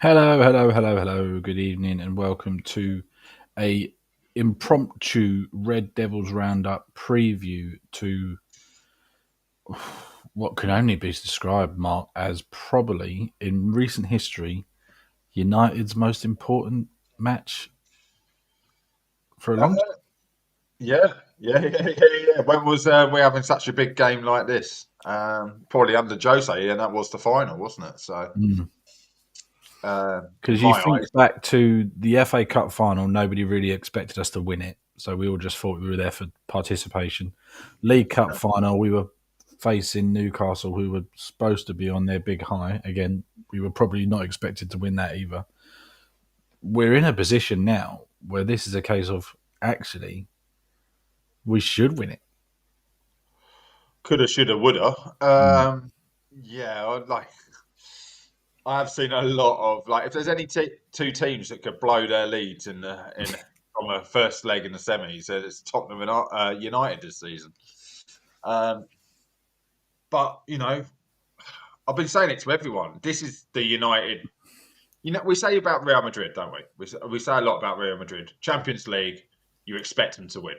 Hello. Good evening, and welcome to a impromptu Red Devils roundup preview to what can only be described, Mark, as probably in recent history United's most important match for a Uh, long time. yeah. When was we having such a big game like this? Probably under Jose, and that was the final, wasn't it? So, in Because you my think eyes, back to the FA Cup final, nobody really expected us to win it, so we all just thought we were there for participation. League Cup final, we were facing Newcastle, who were supposed to be on their big high. Again, we were probably not expected to win that either. We're in a position now where this is a case of actually we should win it. coulda, shoulda, woulda. Mm. Like I have seen a lot of like if there's any two teams that could blow their leads in from a first leg in the semis, it's Tottenham and United this season. Um, but I've been saying it to everyone. This is the United. We say about Real Madrid, don't we? We say a lot about Real Madrid. Champions League, you expect them to win.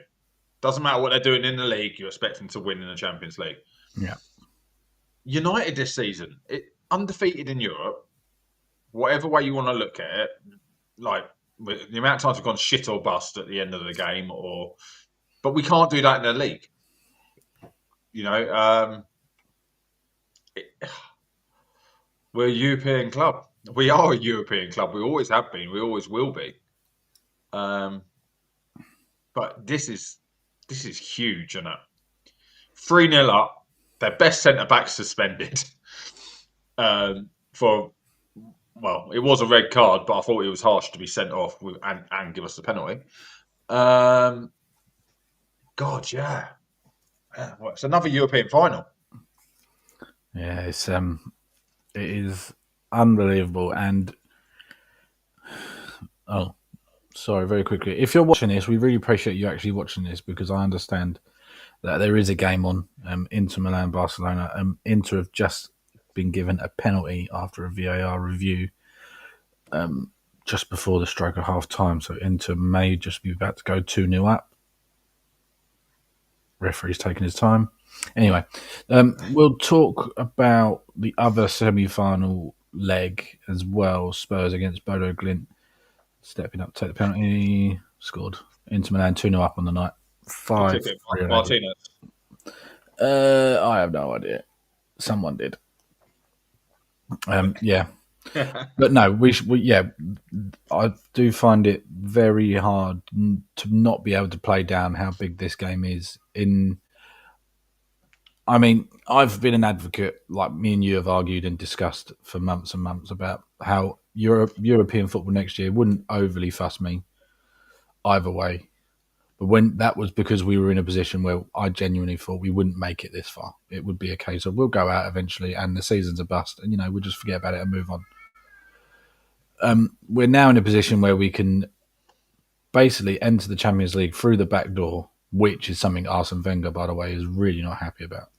Doesn't matter what they're doing in the league, you expect them to win in the Champions League. Yeah. United this season, undefeated in Europe, whatever way you want to look at it, like the amount of times we've gone shit or bust at the end of the game, but we can't do that in the league. You know, it, we're a European club. We are a European club. We always have been. We always will be. Um, but this is huge, isn't it? 3-0 up, their best centre back suspended for it was a red card, but I thought it was harsh to be sent off and give us the penalty. God, yeah. Well, it's another European final. Yeah, it is unbelievable. And oh, sorry, very quickly. If you're watching this, we really appreciate you actually watching this because I understand that there is a game on Inter Milan Barcelona. Inter have just been given a penalty after a VAR review just before the stroke of half time. So Inter may just be about to go 2-0 up. Referee's taking his time. Anyway, we'll talk about the other semi final leg as well. Spurs against Bodo Glint. Stepping up, take the penalty, scored. Inter Milan 2-0 up on the night. Who 5 took it? 3 Martinez. I have no idea. Someone did. Yeah. But no, I do find it very hard to not be able to play down how big this game is. I've been an advocate, like me and you have argued and discussed for months and months about how European football next year wouldn't overly fuss me either way. But when that was because we were in a position where I genuinely thought we wouldn't make it this far. It would be a case of we'll go out eventually and the season's a bust and, we'll just forget about it and move on. We're now in a position where we can basically enter the Champions League through the back door, which is something Arsene Wenger, by the way, is really not happy about.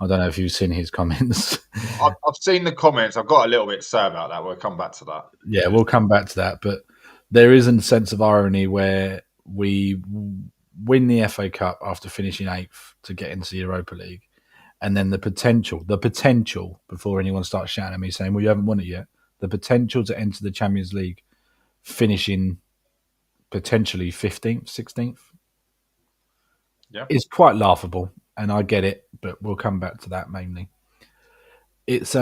I don't know if you've seen his comments. I've seen the comments. I've got a little bit to say about that. We'll come back to that. Yeah, we'll come back to that. But there is a sense of irony where we win the FA Cup after finishing 8th to get into the Europa League. And then the potential, before anyone starts shouting at me saying, well, you haven't won it yet, the potential to enter the Champions League finishing potentially 15th, 16th is quite laughable. And I get it, but we'll come back to that mainly. It's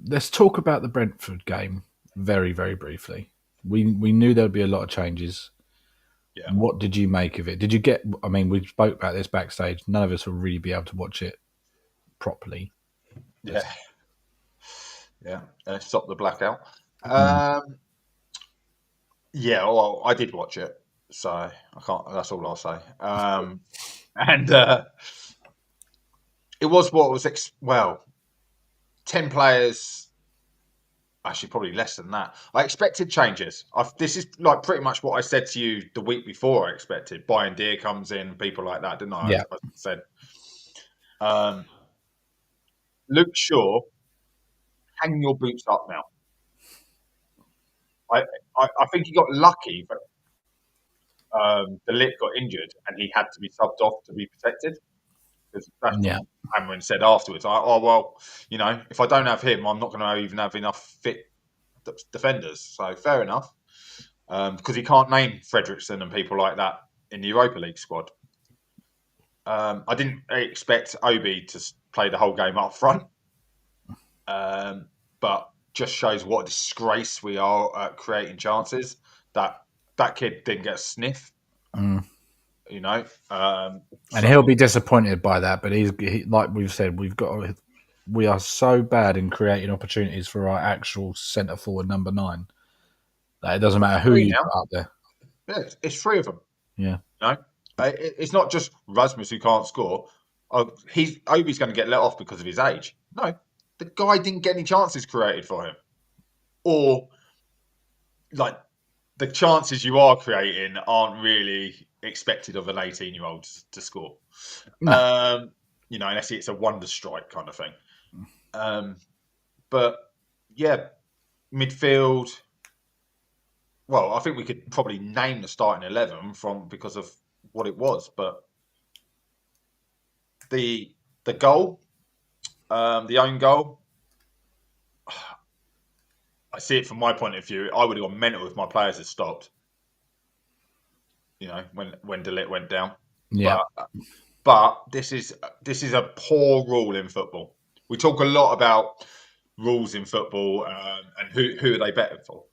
let's talk about the Brentford game very, very briefly. We knew there'd be a lot of changes. Yeah. What did you make of it? Did you get? I mean, we spoke about this backstage. None of us will really be able to watch it properly. Yeah. Stop the blackout. Yeah, well, I did watch it, so I can't. That's all I'll say. And it was what was 10 players. Actually, probably less than that. I expected changes. This is like pretty much what I said to you the week before. I expected Bayern Deer comes in, people like that, didn't I? Yeah. I said. Luke Shaw, hang your boots up now. I think he got lucky, but the lip got injured and he had to be subbed off to be protected. Because that's what Yeah. Cameron said afterwards. Well, if I don't have him, I'm not going to even have enough fit defenders. So fair enough. Because he can't name Fredrickson and people like that in the Europa League squad. I didn't expect Obi to play the whole game up front. But just shows what a disgrace we are at creating chances. That kid didn't get a sniff. Mm. And he'll be disappointed by that. But he, like we've said, we are so bad in creating opportunities for our actual centre forward number 9 that it doesn't matter who you put up there. Yeah, it's 3 of them. Yeah. It's not just Rasmus who can't score. Obi's going to get let off because of his age. No, the guy didn't get any chances created for him, or like the chances you are creating aren't really expected of an 18-year-old to score. No. Unless it's a wonder strike kind of thing. But yeah, midfield. Well, I think we could probably name the starting 11 because of what it was, but the goal, the own goal, I see it from my point of view. I would have gone mental if my players had stopped. When De Ligt went down. Yeah. But this is a poor rule in football. We talk a lot about rules in football and who are they better for.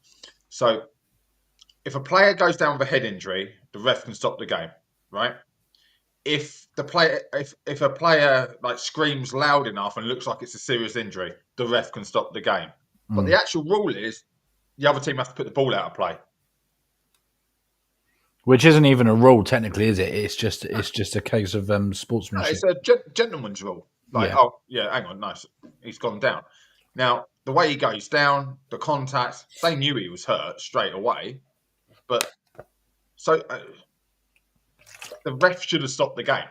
So if a player goes down with a head injury, the ref can stop the game, right? If a player like screams loud enough and looks like it's a serious injury, the ref can stop the game. But the actual rule is the other team has to put the ball out of play. Which isn't even a rule technically, is it? It's just a case of sportsmanship. No, it's a gentleman's rule. Hang on, nice. He's gone down. Now, the way he goes down, the contact, they knew he was hurt straight away. But so the ref should have stopped the game.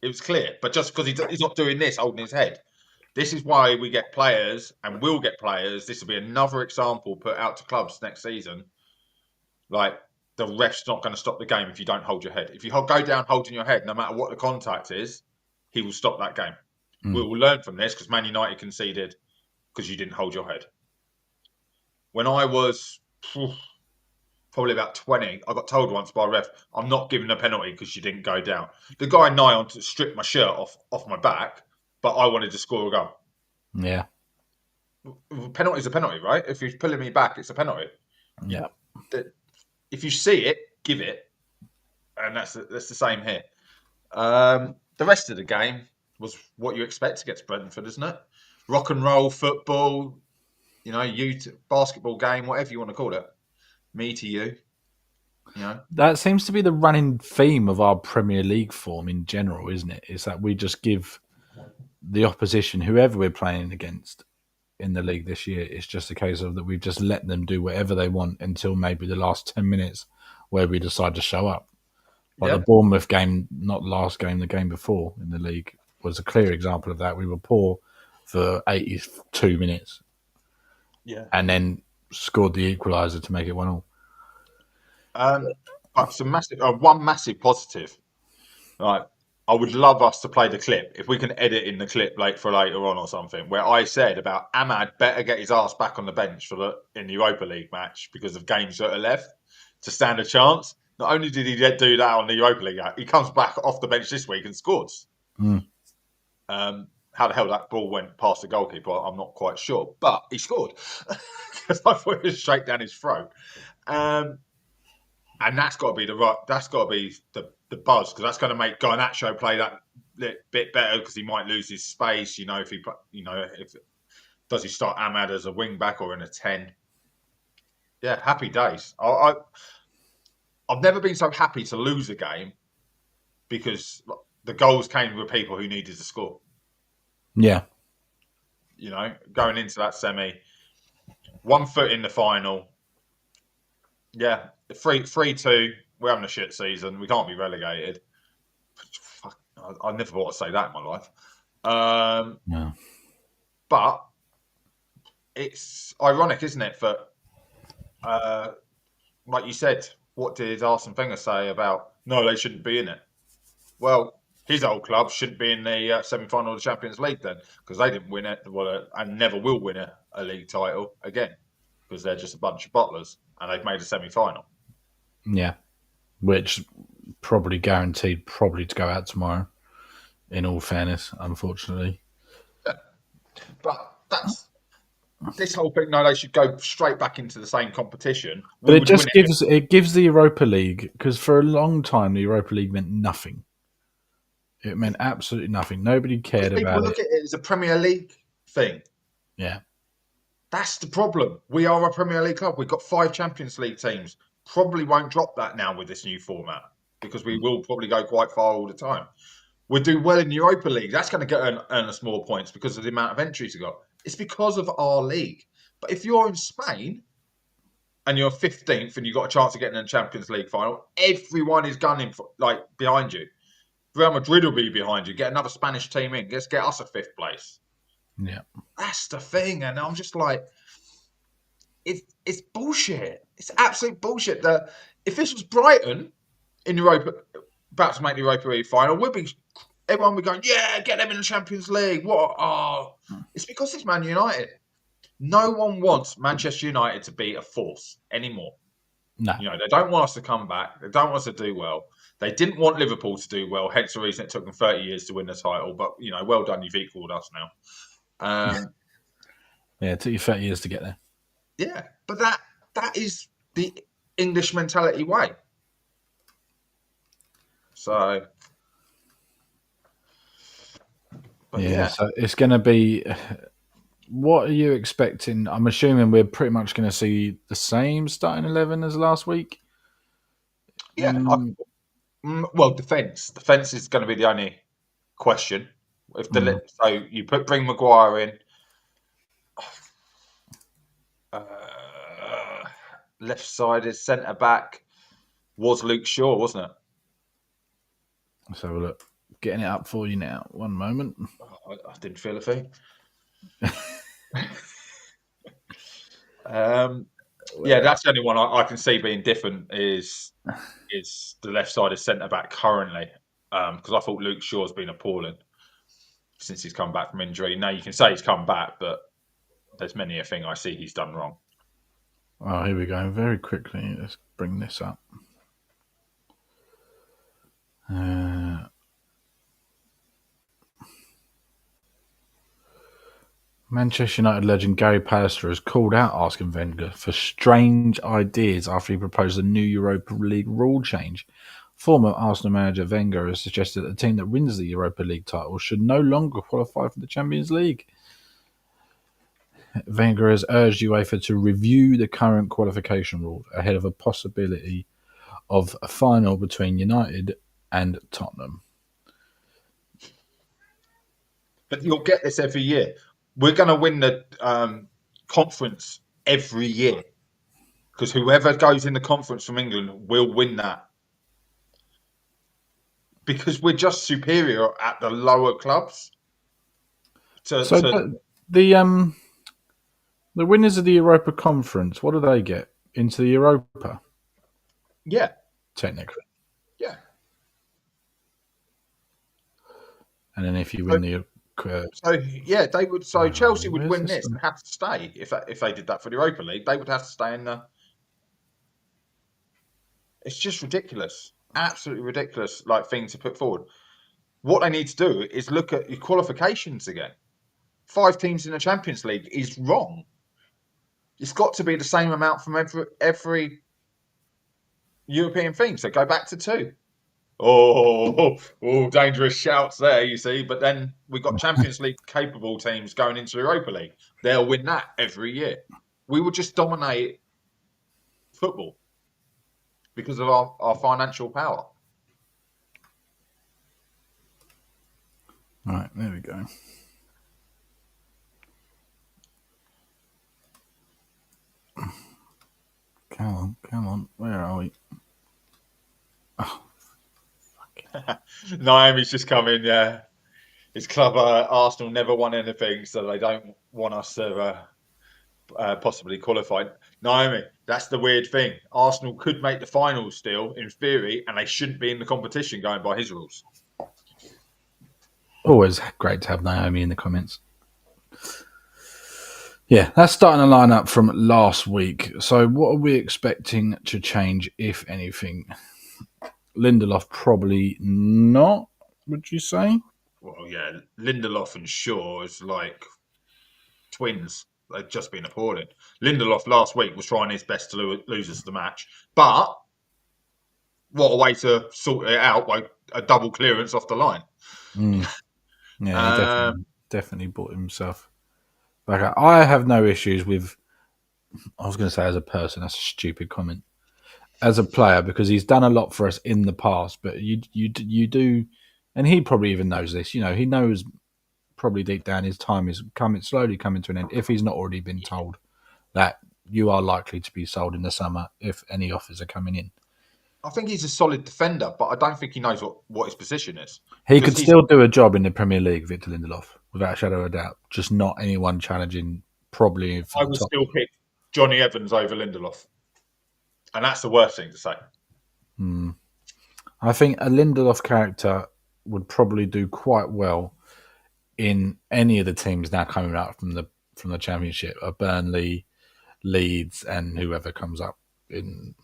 It was clear. But just because he's not doing this, holding his head, this is why we get players and will get players. This will be another example put out to clubs next season. Like, the ref's not going to stop the game if you don't hold your head. If you go down holding your head, no matter what the contact is, he will stop that game. We will learn from this because Man United conceded because you didn't hold your head. When I was probably about 20, I got told once by a ref, I'm not giving a penalty because you didn't go down. The guy nigh on to strip my shirt off my back, but I wanted to score a goal. Yeah. Penalty's a penalty, right? If you're pulling me back, it's a penalty. Yeah. If you see it, give it. And that's the same here. The rest of the game was what you expect against Brentford, isn't it? Rock and roll football, youth basketball game, whatever you want to call it. Me to you. That seems to be the running theme of our Premier League form in general, isn't it? Is that we just give the opposition, whoever we're playing against in the league this year, it's just a case of that we've just let them do whatever they want until maybe the last 10 minutes where we decide to show up. Like the Bournemouth game, not last game, the game before in the league, was a clear example of that. We were poor for 82 minutes. Yeah. And then scored the equaliser to make it 1-1. One massive positive. Right. I would love us to play the clip if we can edit in the clip for later on or something, where I said about Ahmad better get his ass back on the bench in the Europa League match because of games that are left to stand a chance. Not only did he do that on the Europa League, he comes back off the bench this week and scores. How the hell that ball went past the goalkeeper, I'm not quite sure, but he scored because I thought it was straight down his throat. And that's got to be the buzz, because that's going to make Garnacho play that bit better because he might lose his space. Does he start Ahmad as a wing back or in a 10? Yeah, happy days. I've never been so happy to lose a game because the goals came with people who needed to score. Yeah. Going into that semi, 1 foot in the final. Yeah, 3-2. We're having a shit season. We can't be relegated. Fuck, I never thought I'd say that in my life. No. But it's ironic, isn't it? For like you said, what did Arsene Wenger say about no, they shouldn't be in it? Well, his old club shouldn't be in the semi-final of the Champions League then, because they didn't win it, and never will win a league title again, because they're just a bunch of bottlers, and they've made a semi-final. Yeah, which probably guaranteed to go out tomorrow. In all fairness, unfortunately. Yeah. But that's this whole thing. No, they should go straight back into the same competition. But We it would win just it. gives the Europa League, because for a long time the Europa League meant nothing. It meant absolutely nothing. Nobody cared Because people about look it. at it as a Premier League thing. Yeah. That's the problem. We are a Premier League club. We've got 5 Champions League teams. Probably won't drop that now with this new format, because we will probably go quite far all the time. We do well in the Europa League. That's going to earn us more points because of the amount of entries we got. It's because of our league. But if you're in Spain and you're 15th and you've got a chance of getting in the Champions League final, everyone is gunning for, behind you. Real Madrid will be behind you. Get another Spanish team in. Let's get us a 5th place. Yeah. That's the thing. And I'm just like, it's bullshit. It's absolute bullshit. If this was Brighton in Europa, about to make the Europa League final, everyone would be going, yeah, get them in the Champions League. What? Oh, it's because it's Man United. No one wants Manchester United to be a force anymore. No. You know, they don't want us to come back. They don't want us to do well. They didn't want Liverpool to do well, hence the reason it took them 30 years to win the title. But, you know, well done, you've equalled us now. Yeah, it took you 30 years to get there. Yeah, but that is the English mentality way. So, but yeah. So it's going to be. What are you expecting? I'm assuming we're pretty much going to see the same starting 11 as last week. Yeah. Well, defence. Defence is going to be the only question. So you bring Maguire in. Left side is centre back was Luke Shaw, wasn't it? Let's have a look. Getting it up for you now. One moment. I didn't feel a thing. Yeah, that's the only one I can see being different is the left side is centre back currently, because I thought Luke Shaw's been appalling since he's come back from injury. Now you can say he's come back, but there's many a thing I see he's done wrong. Oh, here we go. Very quickly, let's bring this up. Manchester United legend Gary Pallister has called out Arsene Wenger for strange ideas after he proposed a new Europa League rule change. Former Arsenal manager Wenger has suggested that the team that wins the Europa League title should no longer qualify for the Champions League. Wenger has urged UEFA to review the current qualification rules ahead of a possibility of a final between United and Tottenham. But you'll get this every year. We're going to win the conference every year, because whoever goes in the conference from England will win that, because we're just superior at the lower clubs. The winners of the Europa Conference, what do they get? Into the Europa? Yeah. Technically. Yeah. And then if you win the... they would. So Chelsea would win this and have to stay if they did that for the Europa League. They would have to stay in the... It's just ridiculous. Absolutely ridiculous, thing to put forward. What they need to do is look at your qualifications again. 5 teams in the Champions League is wrong. It's got to be the same amount from every European thing. So go back to 2. Oh, dangerous shouts there, you see. But then we've got Champions League capable teams going into Europa League. They'll win that every year. We will just dominate football because of our financial power. All right, there we go. Come on. Where are we? Oh, Naomi's just come in, yeah. his club Arsenal never won anything, so they don't want us to possibly qualify. Naomi, that's the weird thing. Arsenal could make the finals still, in theory, and they shouldn't be in the competition going by his rules. Always great to have Naomi in the comments. Yeah, that's starting a lineup from last week. So, what are we expecting to change, if anything? Lindelof probably not. Would you say? Well, yeah, Lindelof and Shaw is like twins. They've just been appalling. Lindelof last week was trying his best to lose us the match, but what a way to sort it out by a double clearance off the line. Yeah, he definitely bought himself back out. I have no issues with. I was going to say as a person, that's a stupid comment. As a player, because he's done a lot for us in the past, but you do, and he probably even knows this. You know, he knows probably deep down his time is slowly coming to an end. If he's not already been told that you are likely to be sold in the summer if any offers are coming in. I think he's a solid defender, but I don't think he knows what his position is. He could still do a job in the Premier League, Victor Lindelof, without a shadow of a doubt. Just not anyone challenging probably for I the would top. still pick Johnny Evans over Lindelof. And that's the worst thing to say. I think a Lindelof character would probably do quite well in any of the teams now coming out from the Championship, Burnley, Leeds, and whoever comes up in.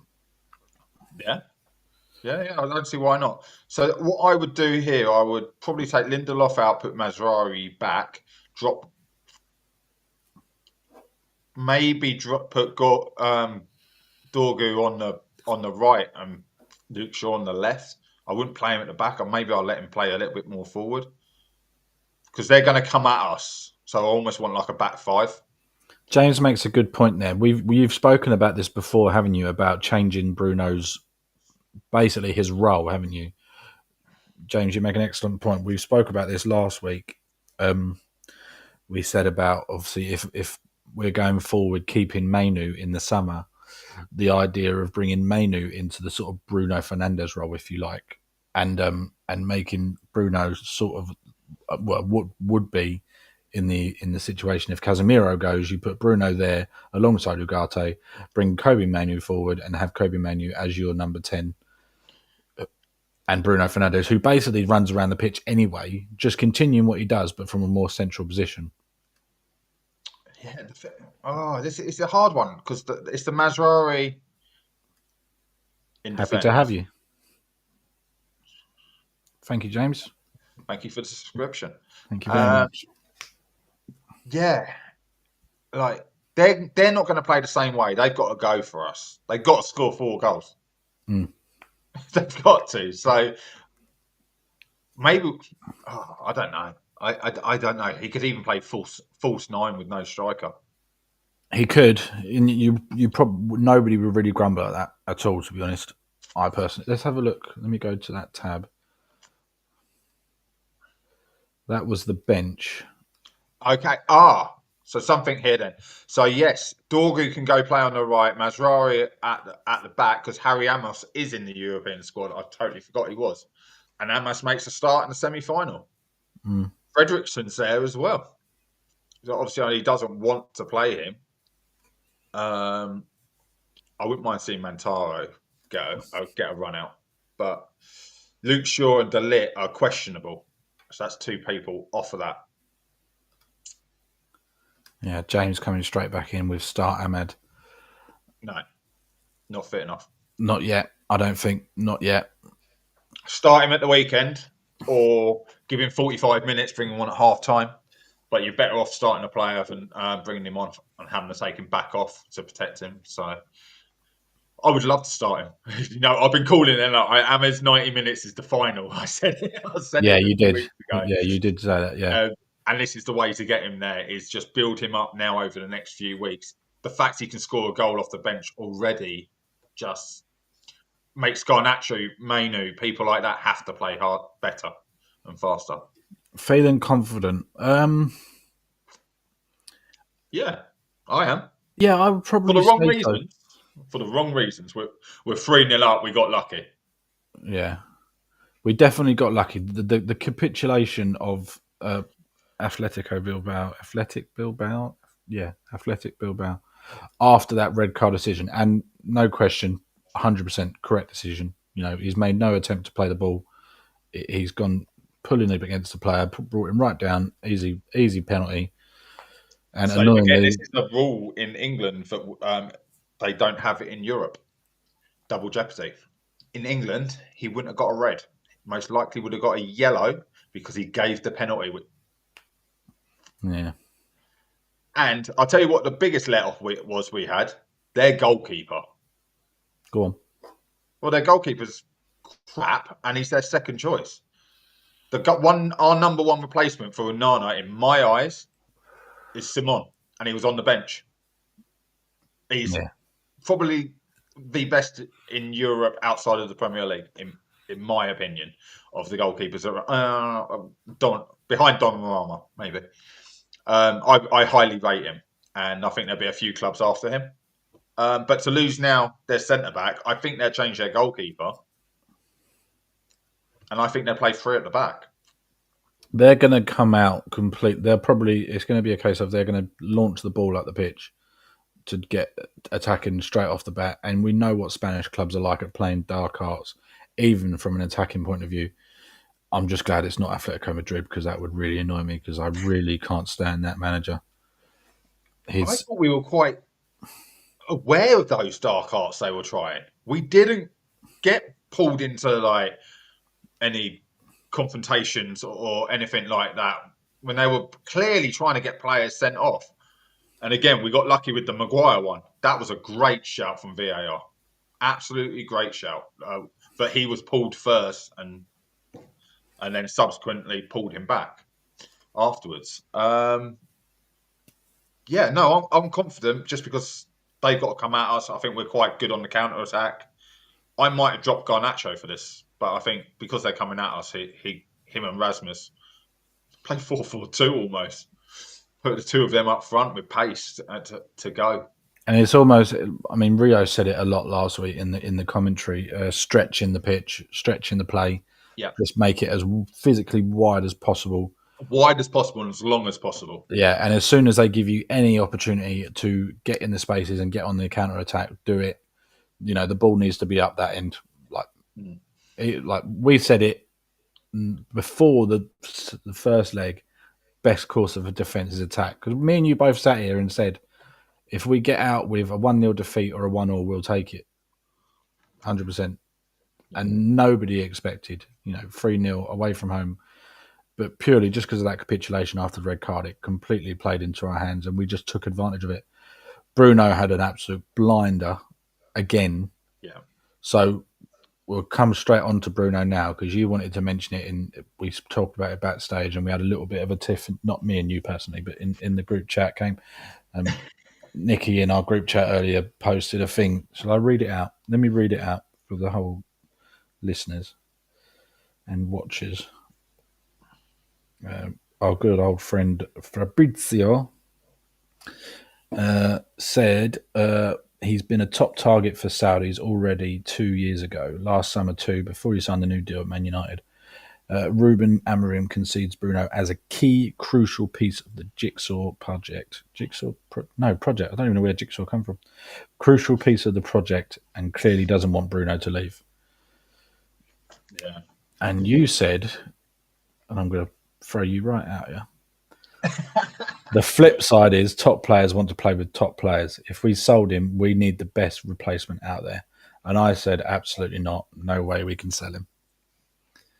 Yeah. I don't see why not. So what I would do here, I would probably take Lindelof out, put Mazraoui back, put Dorgu on the right and Luke Shaw on the left. I wouldn't play him at the back, or maybe I'll let him play a little bit more forward because they're going to come at us. So I almost want like a back five. James makes a good point there. You've spoken about this before, haven't you? About changing Bruno's basically his role, haven't you? James, you make an excellent point. We spoke about this last week. We said about obviously if we're going forward, keeping Mainu in the summer, the idea of bringing Mainu into the sort of Bruno Fernandes role, if you like, and making Bruno sort of what would be in the situation if Casemiro goes, you put Bruno there alongside Ugarte, bring Kobe Manu forward, and have Kobe Manu as your number 10, and Bruno Fernandes, who basically runs around the pitch anyway, just continuing what he does, but from a more central position. Yeah, this is a hard one because it's the Mazraoui in Happy defense. to have you. Thank you, James. Thank you for the subscription. Thank you very much. Yeah, like they're not going to play the same way. They've got to go for us. They've got to score 4 goals. They've got to. So maybe I don't know. I don't know. He could even play false 9 with no striker. He could. You probably nobody would really grumble at that at all. To be honest, I personally. Let's have a look. Let me go to that tab. That was the bench. Okay. So something here then. So yes, Dorgu can go play on the right. Mazraoui at the back because Harry Amos is in the European squad. I totally forgot he was, and Amos makes a start in the semi-final. Fredrickson's there as well. So obviously, he doesn't want to play him. I wouldn't mind seeing Mantaro get a run out, but Luke Shaw and De Ligt are questionable. So that's 2 people off of that. Yeah, James coming straight back in with start Ahmed. No, not fit enough. Not yet. I don't think. Not yet. Start him at the weekend or give him 45 minutes, bring him on at half time. But you're better off starting a player than bringing him on and having to take him back off to protect him. So I would love to start him. I've been calling it. Ahmed's 90 minutes is the final. I said it. You did. Yeah, you did say that. Yeah. And this is the way to get him there: is just build him up now over the next few weeks. The fact he can score a goal off the bench already just makes Garnacho, Mainu, people like that have to play hard, better, and faster. Feeling confident. Yeah, I am. Yeah, I would probably for the wrong say reasons. So. For the wrong reasons, we're 3-0 up. We got lucky. Yeah, we definitely got lucky. The capitulation of Atletico Bilbao, Athletic Bilbao. After that red card decision, and no question, 100% correct decision. He's made no attempt to play the ball. He's gone pulling it against the player, brought him right down, easy penalty. And So again, annoyingly, this is a rule in England that they don't have it in Europe. Double jeopardy. In England, he wouldn't have got a red. Most likely would have got a yellow because he gave the penalty. yeah, And I'll tell you what the biggest let-off was we had. Their goalkeeper. go on. Well, their goalkeeper's crap, and he's their second choice. Our number one replacement for Onana, in my eyes, is Simon, and he was on the bench. He's probably the best in Europe outside of the Premier League, in my opinion, of the goalkeepers. Behind Donnarumma, maybe. I highly rate him, and I think there'll be a few clubs after him. But to lose now their centre back, I think they'll change their goalkeeper, and I think they'll play three at the back. They're going to come out complete. It's going to be a case of they're going to launch the ball up the pitch to get attacking straight off the bat. And we know what Spanish clubs are like at playing dark arts, even from an attacking point of view. I'm just glad it's not Atletico Madrid because that would really annoy me because I really can't stand that manager. I thought we were quite aware of those dark arts they were trying. We didn't get pulled into any confrontations or anything like that when they were clearly trying to get players sent off. And again, we got lucky with the Maguire one. That was a great shout from VAR. Absolutely great shout. But he was pulled first and then subsequently pulled him back afterwards. I'm confident just because they've got to come at us. I think we're quite good on the counter attack. I might have dropped Garnacho for this, but I think because they're coming at us, him and Rasmus play 4-4-2 almost. Put the two of them up front with pace to go. And it's almost, Rio said it a lot last week in the commentary, stretching the pitch, stretching the play. Yeah. Just make it as physically wide as possible. Wide as possible and as long as possible. Yeah, and as soon as they give you any opportunity to get in the spaces and get on the counter attack, do it. The ball needs to be up that end. Like we said it before the first leg, best course of a defence is attack. Because me and you both sat here and said, if we get out with a 1-0 defeat or a 1-1, we'll take it. 100%. And nobody expected, 3-0 away from home. But purely just because of that capitulation after the red card, it completely played into our hands and we just took advantage of it. Bruno had an absolute blinder again. Yeah. So we'll come straight on to Bruno now because you wanted to mention it. We talked about it backstage and we had a little bit of a tiff, not me and you personally, but in the group chat came. Nikki in our group chat earlier posted a thing. Shall I read it out? Let me read it out for the whole listeners and watchers. Our good old friend Fabrizio said he's been a top target for Saudis already 2 years ago. Last summer too, before he signed the new deal at Man United. Ruben Amorim concedes Bruno as a key, crucial piece of the Jigsaw project. Project. I don't even know where Jigsaw come from. Crucial piece of the project and clearly doesn't want Bruno to leave. Yeah. And you said, and I'm going to throw you right out here. The flip side is top players want to play with top players. If we sold him, we need the best replacement out there. And I said, absolutely not. No way we can sell him.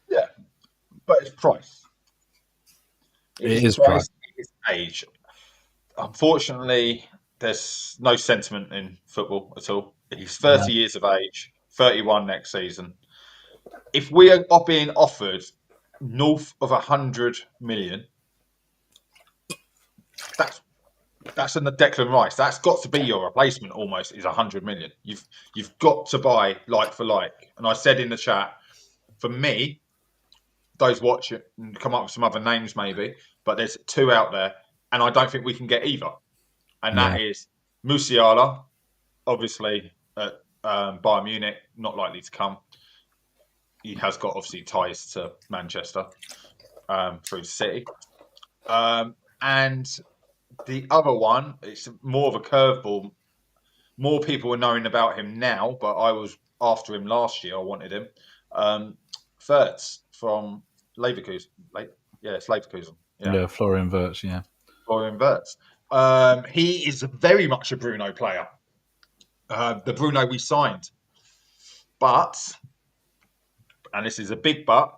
Yeah, but it's price. It is price. It's age. Unfortunately, there's no sentiment in football at all. He's 30 years of age, 31 next season. If we are being offered north of 100 million, that's in the Declan Rice. That's got to be your replacement. Almost is 100 million. You've got to buy like for like. And I said in the chat, for me, those watch it and come up with some other names maybe, but there's two out there, and I don't think we can get either. And that is Musiala, obviously at Bayern Munich, not likely to come. He has got obviously ties to Manchester through City. And the other one, it's more of a curveball. More people are knowing about him now, but I was after him last year. I wanted him. Wirtz from Leverkusen. It's Leverkusen. Yeah, Yeah, Florian Wirtz. Yeah, Florian Wirtz. He is very much a Bruno player. The Bruno we signed, but, and this is a big but,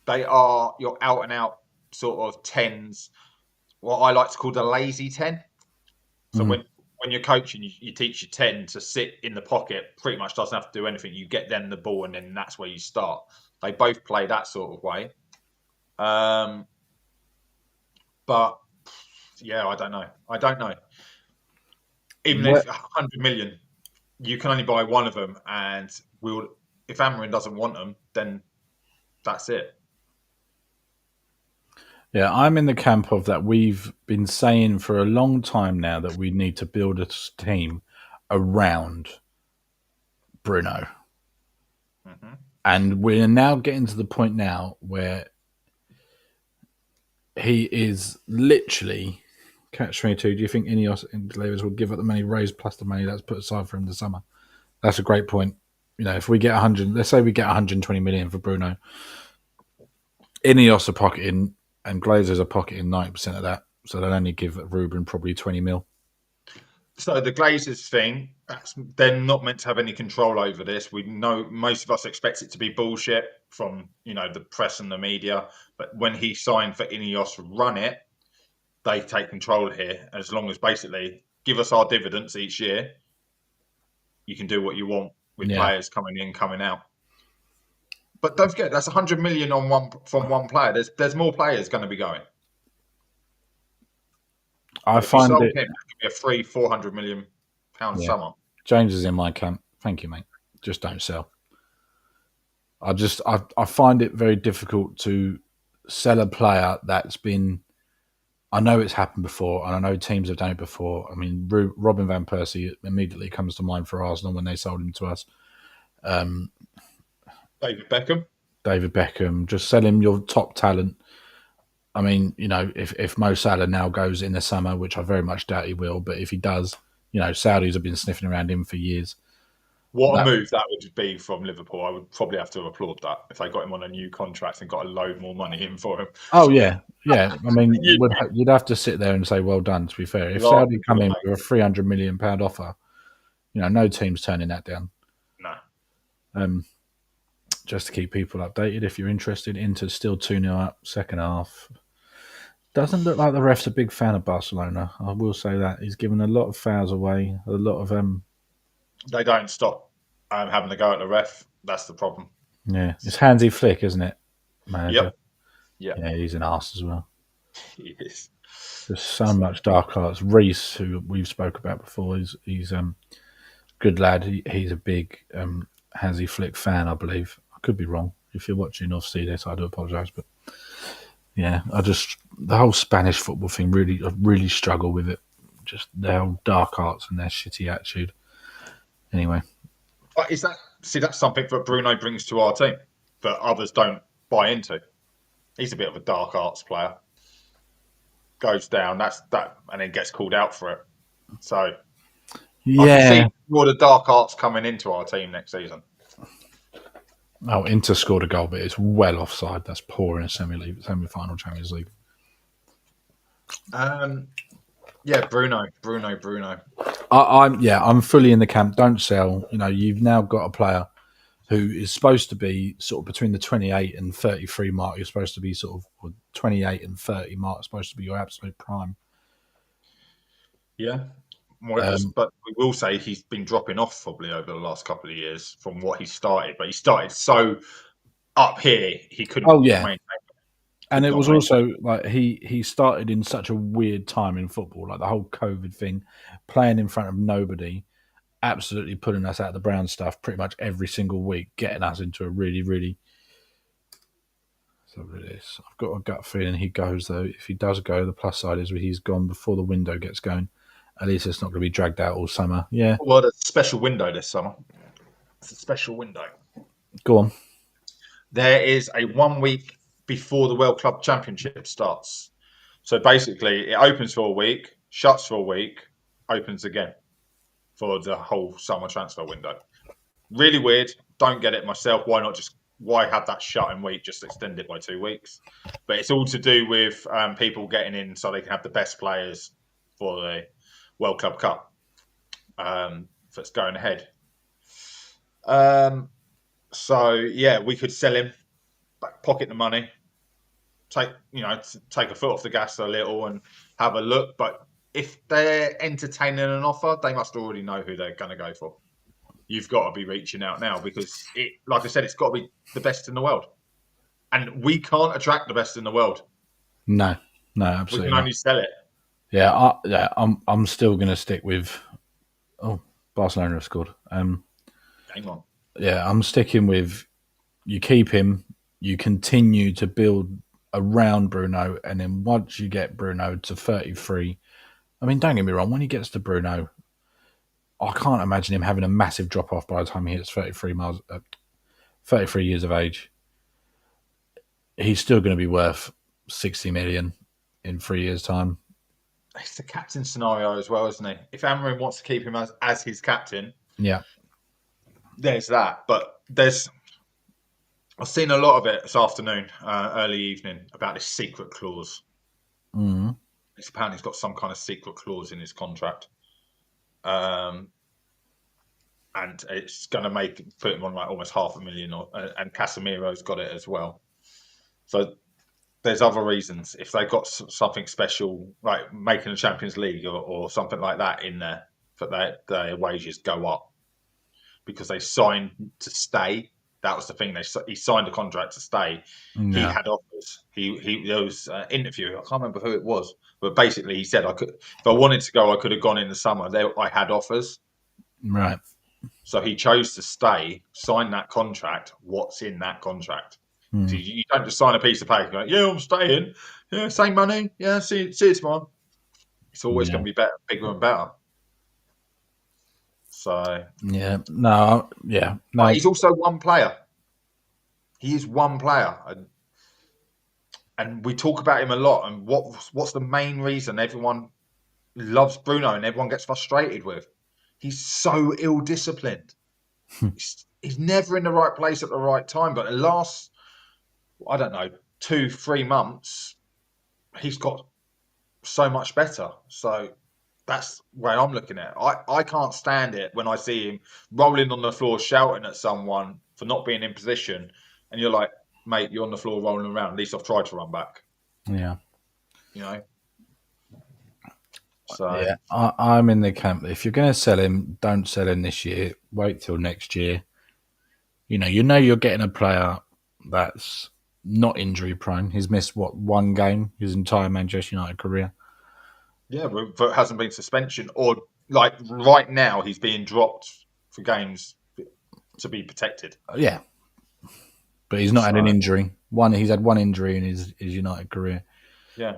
they are your out and out sort of tens. What I like to call the lazy 10. So mm. when you're coaching, you teach your 10 to sit in the pocket, pretty much doesn't have to do anything. You get them the ball, and then that's where you start. They both play that sort of way. But yeah, I don't know. Even What? if 100 million, you can only buy one of them, and if Amarin doesn't want them, then that's it. Yeah, I'm in the camp of that. We've been saying for a long time now that we need to build a team around Bruno. Mm-hmm. And we're now getting to the point now where he is literally catch 22. Do you think Ineos and Glazers will give up the money raised plus the money that's put aside for him this summer? That's a great point. You know, if we get 100, let's say we get 120 million for Bruno, Ineos are pocketing and Glazers are pocketing 90% of that. So they'll only give Ruben probably 20 mil. So the Glazers thing, they're not meant to have any control over this. We know most of us expect it to be bullshit from the press and the media. But when he signed for Ineos to run it, they take control here. As long as basically give us our dividends each year, you can do what you want with Yeah. players coming in, coming out. But don't forget, that's 100 million from one player. There's more players going to be going. I If you find sold it. him, it could be a free 400 million pound Yeah. summer. James is in my camp. Thank you, mate. Just don't sell. I find it very difficult to sell a player that's been. I know it's happened before, and I know teams have done it before. I mean, Robin van Persie immediately comes to mind for Arsenal when they sold him to us. David Beckham. David Beckham, just sell him your top talent. I mean, if Mo Salah now goes in the summer, which I very much doubt he will, but if he does, Saudis have been sniffing around him for years. What a move that would be from Liverpool. I would probably have to applaud that if they got him on a new contract and got a load more money in for him. Oh, yeah. Yeah. I mean, you'd have to sit there and say, well done, to be fair. If Saudi come in with a £300 million offer, no team's turning that down. No. Just to keep people updated, if you're interested, Inter's still 2-0 up, second half. Doesn't look like the ref's a big fan of Barcelona. I will say that. He's given a lot of fouls away, a lot of... They don't stop having to go at the ref. That's the problem. Yeah, it's Hansi Flick, isn't it, manager? Yep. Yeah, he's an arse as well. He is. There's so much dark arts. Reese, who we've spoke about before, he's good lad. He's a big Hansi Flick fan, I believe. I could be wrong. If you're watching or see this, I do apologise, but yeah, the whole Spanish football thing I really struggle with it. Just their whole dark arts and their shitty attitude. Anyway, but that's something that Bruno brings to our team that others don't buy into. He's a bit of a dark arts player. Goes down, and then gets called out for it. So yeah, I can see more the dark arts coming into our team next season. Oh, Inter scored a goal, but it's well offside. That's poor in a semi-final Champions League. Yeah, Bruno. I'm fully in the camp. Don't sell. You've now got a player who is supposed to be sort of between the 28 and 33 mark. You're supposed to be sort of 28 and 30 mark. Supposed to be your absolute prime. Yeah. But we will say he's been dropping off probably over the last couple of years from what he started. But he started so up here, he couldn't. Oh yeah, maintain. And it was also like he started in such a weird time in football, like the whole COVID thing, playing in front of nobody, absolutely putting us out of the brown stuff pretty much every single week, getting us into a really, really. So it is. I've got a gut feeling he goes though. If he does go, the plus side is he's gone before the window gets going. At least it's not going to be dragged out all summer. Yeah. Well, there's a special window this summer. It's a special window. Go on. There is a 1 week before the World Club Championship starts. So basically, it opens for a week, shuts for a week, opens again for the whole summer transfer window. Really weird. Don't get it myself. Why have that shutting week? Just extend it by 2 weeks. But it's all to do with people getting in so they can have the best players for the World Club Cup that's going ahead. So yeah, we could sell him, pocket the money, take a foot off the gas a little and have a look. But if they're entertaining an offer, they must already know who they're going to go for. You've got to be reaching out now because like I said, it's got to be the best in the world, and we can't attract the best in the world. No, absolutely. We can only sell it. Yeah, I'm still going to stick with. Oh, Barcelona have scored. Hang on. Yeah, I'm sticking with. You keep him. You continue to build around Bruno, and then once you get Bruno to 33, I mean, don't get me wrong. When he gets to Bruno, I can't imagine him having a massive drop off by the time he hits 33 years of age. He's still going to be worth 60 million in 3 years' time. It's the captain scenario as well, isn't he? If Amorim wants to keep him as his captain, yeah, there's that. But I've seen a lot of it this afternoon, early evening, about this secret clause. Mm-hmm. It's apparently he's got some kind of secret clause in his contract. And it's going to put him on like almost $500,000, and Casemiro's got it as well. So there's other reasons. If they've got something special, like making a Champions League or something like that in there, that their wages go up because they signed to stay. That was the thing. He signed a contract to stay. Yeah. He had offers. There was an interview. I can't remember who it was, but basically he said, if I wanted to go, I could have gone in the summer. I had offers. Right. So he chose to stay, sign that contract. What's in that contract? So you don't just sign a piece of paper going, yeah, I'm staying. Yeah, same money. Yeah, see you tomorrow. It's always going to be better, bigger and better. So no. But he's also one player. He is one player, and we talk about him a lot. And what's the main reason everyone loves Bruno and everyone gets frustrated with? He's so ill-disciplined. He's never in the right place at the right time. But the last, 2-3 months, he's got so much better. So that's the way I'm looking at it. I can't stand it when I see him rolling on the floor, shouting at someone for not being in position. And you're like, mate, you're on the floor rolling around. At least I've tried to run back. Yeah. So yeah, I'm in the camp. If you're going to sell him, don't sell him this year. Wait till next year. You're getting a player that's not injury prone. He's missed one game his entire Manchester United career. Yeah, but hasn't been suspension or like right now he's being dropped for games to be protected. Yeah, but he's not had an injury. He's had one injury in his United career. Yeah,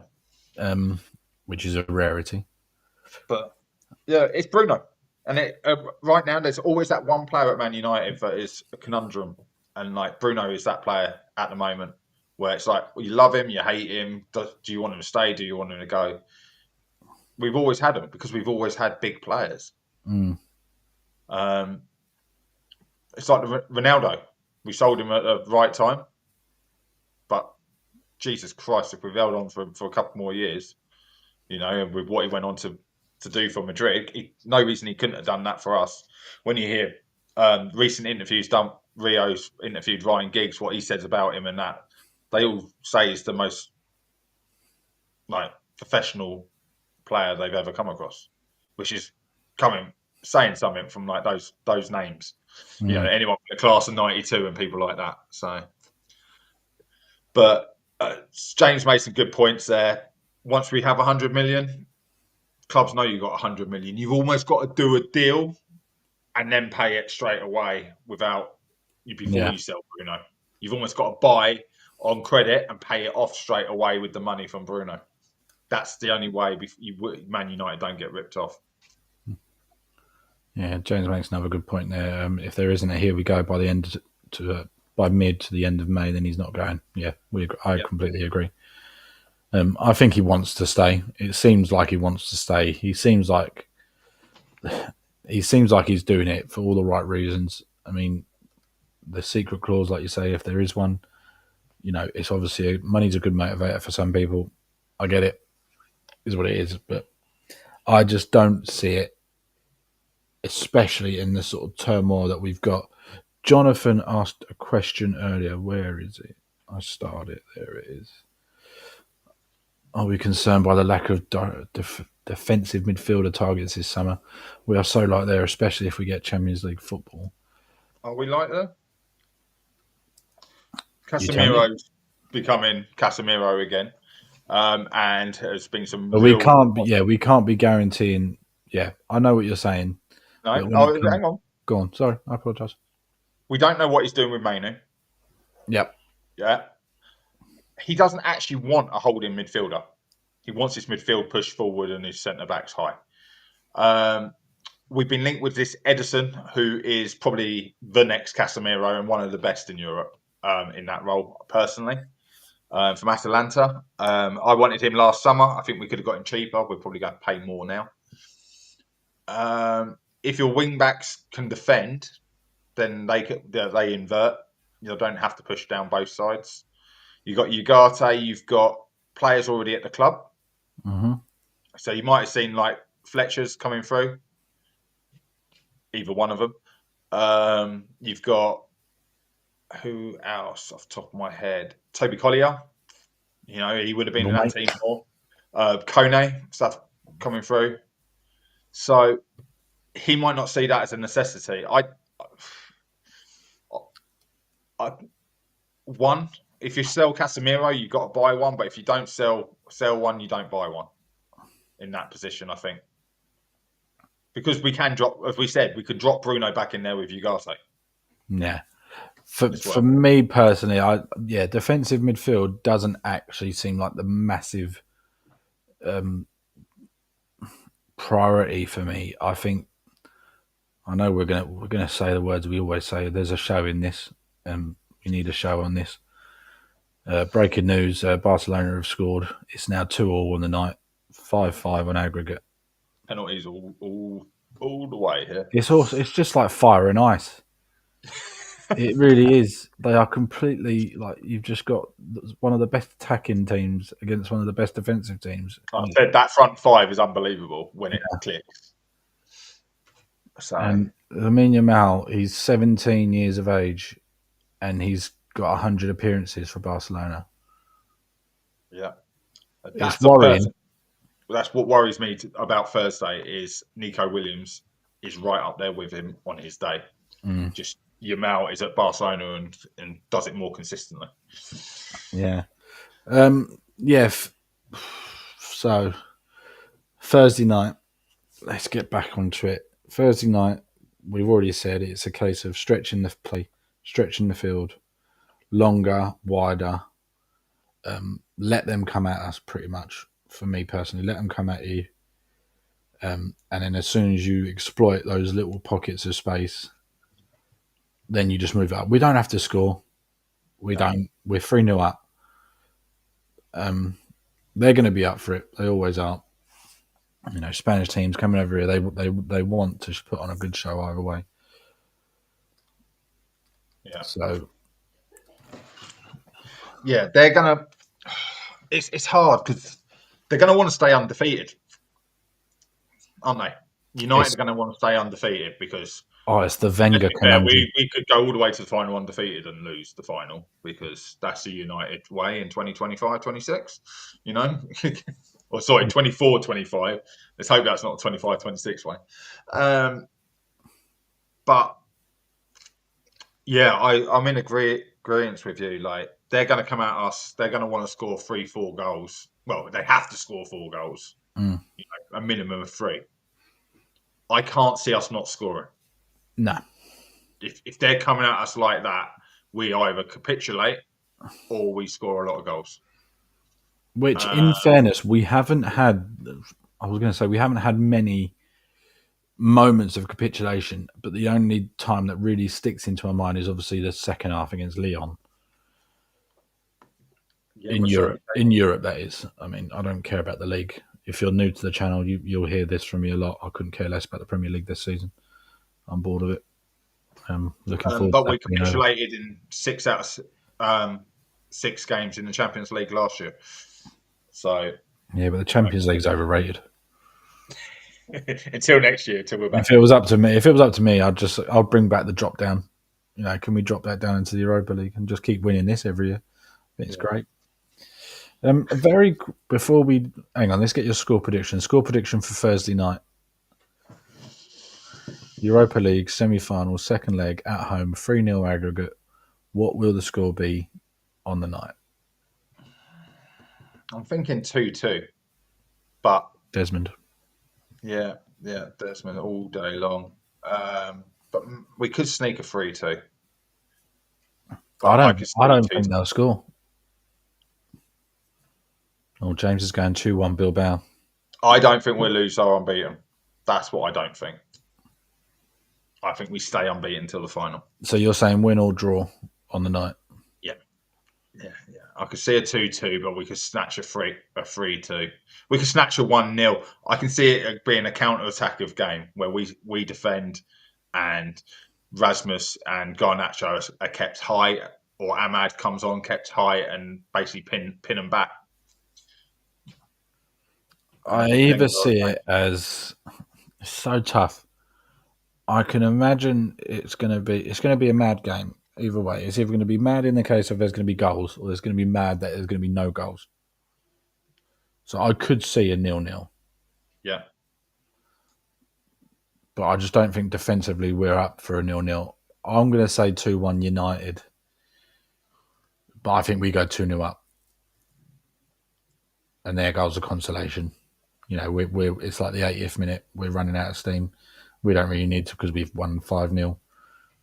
which is a rarity. But yeah, it's Bruno, and right now there's always that one player at Man United that is a conundrum, and like Bruno is that player at the moment where it's like you love him, you hate him. Do you want him to stay? Do you want him to go? We've always had him because we've always had big players. It's like Ronaldo. We sold him at the right time, but Jesus Christ, if we've held on for a couple more years, with what he went on to do for Madrid, no reason he couldn't have done that for us. When you hear recent interviews done, Rio's interviewed Ryan Giggs, what he says about him and that, they all say he's the most professional player they've ever come across, which is saying something from like those names. Anyone in the class of 92 and people like that. So, but James made some good points there. Once we have 100 million, clubs know you've got 100 million. You've almost got to do a deal and then pay it straight away before you sell Bruno. You've almost got to buy on credit and pay it off straight away with the money from Bruno. That's the only way Man United don't get ripped off. Yeah, James makes another good point there. If there isn't a here we go by the end by mid to the end of May, then he's not going. Yeah, I completely agree. I think he wants to stay. It seems like he wants to stay. He seems like he's doing it for all the right reasons. I mean, the secret clause, like you say, if there is one, it's obviously money's a good motivator for some people. I get it, is what it is, but I just don't see it, especially in the sort of turmoil that we've got. Jonathan asked a question earlier. Where is it? I started it. There it is. Are we concerned by the lack of defensive midfielder targets this summer? We are so light there, especially if we get Champions League football. Are we like that? You tell me. Casemiro's becoming Casemiro again, and has been some But we real. can't. We can't be guaranteeing. Yeah, I know what you're saying. But No, when it oh, comes, hang on. go on. Sorry, I apologise. We don't know what he's doing with Mainu. Yep. Yeah, he doesn't actually want a holding midfielder. He wants his midfield pushed forward and his centre backs high. We've been linked with this Edison, who is probably the next Casemiro and one of the best in Europe in that role, personally, from Atalanta. I wanted him last summer. I think we could have got him cheaper. We're probably going to pay more now. If your wing backs can defend, then they invert. You don't have to push down both sides. You've got Ugarte. You've got players already at the club. Mm-hmm. So you might have seen like Fletcher's coming through. Either one of them. You've got who else off the top of my head? Toby Collier. He would have been in that team more. Kone stuff coming through. So he might not see that as a necessity. One, if you sell Casemiro, you've got to buy one. But if you don't sell one, you don't buy one. In that position, I think. Because we can drop, as we said, we could drop Bruno back in there with Ugarte. Yeah. For me personally, defensive midfield doesn't actually seem like the massive priority for me. I think I know we're gonna say the words we always say. There's a show in this. We need a show on this. Breaking news: Barcelona have scored. It's now 2-2 on the night, 5-5 on aggregate. Penalties all the way here. It's just like fire and ice. It really is. They are completely you've just got one of the best attacking teams against one of the best defensive teams. I said that front five is unbelievable when it clicks. So. And Lamine Yamal, he's 17 years of age, and he's got 100 appearances for Barcelona. Yeah, it's worrying. That's what worries me about Thursday. Is Nico Williams is right up there with him on his day. Just Yamal is at Barcelona and does it more consistently. Yeah. So Thursday night, let's get back onto it. Thursday night, we've already said it's a case of stretching the play, stretching the field, longer, wider. Let them come at us pretty much. For me personally, let them come at you. And then as soon as you exploit those little pockets of space, then you just move up. We don't have to score. We don't. We're 3-0 up. They're going to be up for it. They always are. Spanish teams coming over here, they want to put on a good show either way. Yeah. So. Yeah, they're gonna. It's hard because they're going to want to stay undefeated, aren't they? United are going to want to stay undefeated because. It's the Wenger conundrum. We could go all the way to the final undefeated and lose the final because that's the United way in 2025-26, or sorry, 24-25. Let's hope that's not the 25-26 way. But yeah, I'm in agreement with you. Like they're going to come at us. They're going to want to score 3-4 goals. Well, they have to score 4 goals. A minimum of 3. I can't see us not scoring. No. If they're coming at us like that, we either capitulate or we score a lot of goals. Which, in fairness, we haven't had. I was going to say we haven't had many moments of capitulation, but the only time that really sticks into my mind is obviously the second half against Lyon. Yeah, in we're certainly Europe. In Europe, that is. I mean, I don't care about the league. If you're new to the channel, you'll hear this from me a lot. I couldn't care less about the Premier League this season. I'm bored of it. Looking forward but to we that being over. capitulated in 6 games in the Champions League last year. So Yeah, but the Champions League's overrated. until next year, until we're back. If it was up to me, I'd bring back the drop down. Can we drop that down into the Europa League and just keep winning this every year? I think it's great. Before we hang on, let's get your score prediction. Score prediction for Thursday night. Europa League semi-final, second leg at home, 3-0 aggregate. What will the score be on the night? I'm thinking 2-2, but Desmond. yeah, Desmond all day long. But we could sneak a 3-2. But I could I see don't 2. think they'll score. Oh, James is going 2-1 Bilbao. I don't think we'll lose our unbeaten. That's what I don't think. I think we stay unbeaten until the final. So you're saying win or draw on the night? Yeah. I could see a 2-2, but we could snatch a 3-2. We could snatch a 1-0. I can see it being a counter-attack of game where we defend and Rasmus and Garnacho are kept high, or Ahmad comes on, kept high, and basically pin them back. I either see it as so tough. I can imagine it's going to be a mad game either way. It's either going to be mad in the case of there's going to be goals, or there's going to be mad that there's going to be no goals. So I could see a 0-0. Yeah. But I just don't think defensively we're up for a 0-0. I'm going to say 2-1 United, but I think we go 2-0 up, and their goals are consolation. It's like the 80th minute. We're running out of steam. We don't really need to because we've won 5-0.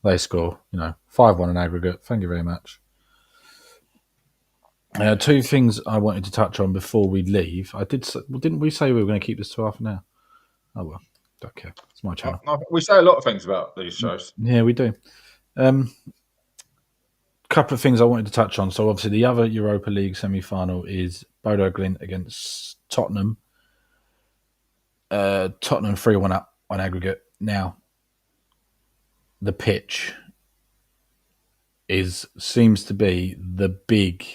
They score, 5-1 in aggregate. Thank you very much. Two things I wanted to touch on before we leave. Didn't we say we were going to keep this to half an hour? Oh well, don't care. It's my channel. We say a lot of things about these shows. Yeah, we do. Couple of things I wanted to touch on. So obviously the other Europa League semi-final is Bodo Glimt against Tottenham. Tottenham 3-1 up on aggregate. Now, the pitch seems to be the big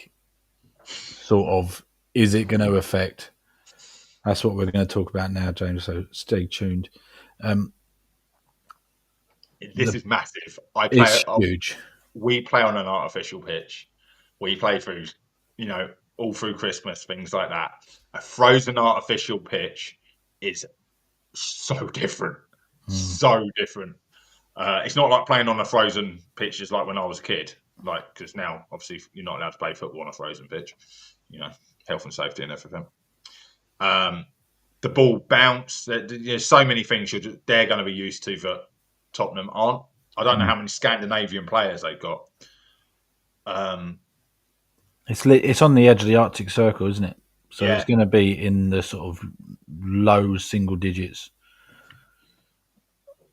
sort of, is it going to affect? That's what we're going to talk about now, James. So stay tuned. This is massive. It's huge. We play on an artificial pitch. We play through, all through Christmas, things like that. A frozen artificial pitch is so different. So different. It's not like playing on a frozen pitch just like when I was a kid. Because now, obviously, you're not allowed to play football on a frozen pitch. Health and safety and everything. The ball bounce. There's so many things they're going to be used to that Tottenham aren't. I don't know how many Scandinavian players they've got. It's on the edge of the Arctic Circle, isn't it? So Yeah. It's going to be in the sort of low single digits.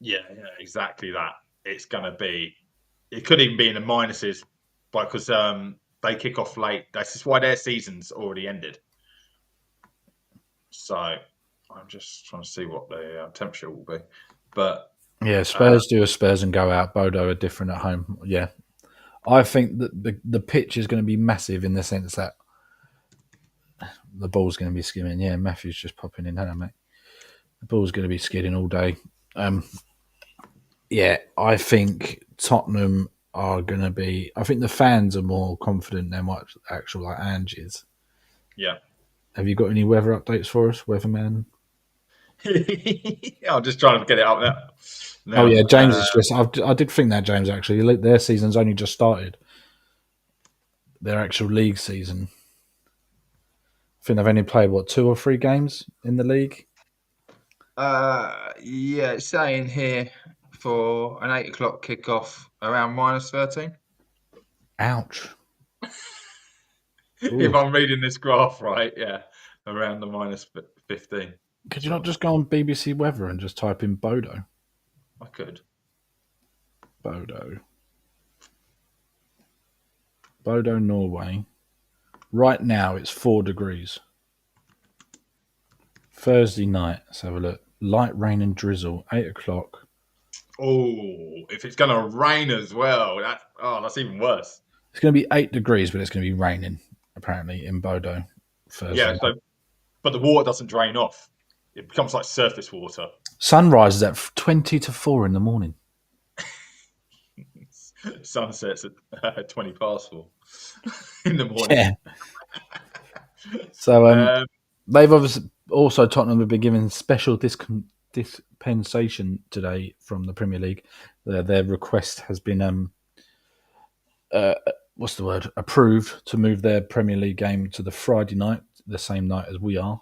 Yeah, exactly that. It's going to be. It could even be in the minuses, because they kick off late. That's why their season's already ended. So I'm just trying to see what the temperature will be. But yeah, Spurs do a Spurs and go out. Bodo are different at home. Yeah, I think that the pitch is going to be massive in the sense that the ball's going to be skimming. Yeah, Matthew's just popping in. Hello, mate. The ball's going to be skidding all day. Yeah, I think Tottenham are going to be. I think the fans are more confident than what actual Ange is. Yeah. Have you got any weather updates for us, weatherman? I'm just trying to get it up there. Oh yeah, James is just. I did think that, James. Actually, their season's only just started. Their actual league season. I think they've only played 2 or 3 games in the league. Yeah, it's saying here for an 8 o'clock kickoff around -13. Ouch. If I'm reading this graph right, yeah, around the -15. Could you not just go on BBC Weather and just type in Bodo? I could. Bodo, Norway. Right now, it's 4 degrees. Thursday night, let's have a look. Light rain and drizzle, 8 o'clock. Oh, if it's going to rain as well, that's even worse. It's going to be 8 degrees, but it's going to be raining, apparently, in Bodo Thursday Yeah, night. but the water doesn't drain off. It becomes like surface water. Sunrise is at 20 to 4 in the morning. Sunsets at 20 past 4 in the morning. Yeah. So they've obviously also Tottenham have been given special dispensation today from the Premier League. Their request has been approved to move their Premier League game to the Friday night, the same night as we are.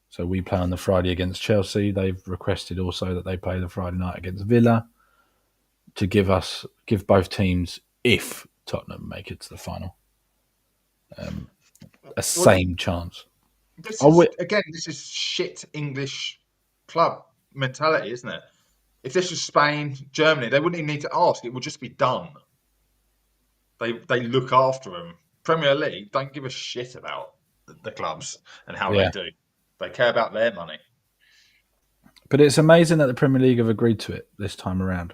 So we play on the Friday against Chelsea. They've requested also that they play the Friday night against Villa to give both teams, if Tottenham make it to the final, same chance. This is shit English club mentality, isn't it? If this was Spain, Germany, they wouldn't even need to ask. It would just be done. They look after them. Premier League don't give a shit about the clubs and how they do. They care about their money. But it's amazing that the Premier League have agreed to it this time around.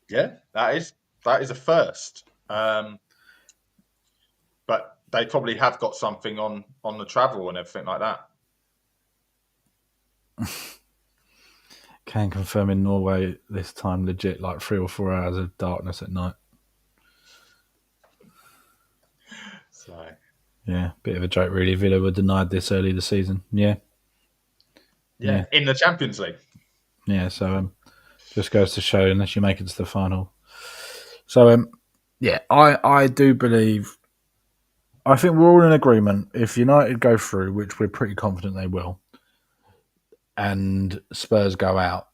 Yeah, that is a first. But they probably have got something on the travel and everything like that. Can confirm in Norway this time legit like 3 or 4 hours of darkness at night. So yeah, bit of a joke really. Villa were denied this early this season. Yeah, in the Champions League. Yeah, so just goes to show unless you make it to the final. So I do believe. I think we're all in agreement. If United go through, which we're pretty confident they will, and Spurs go out,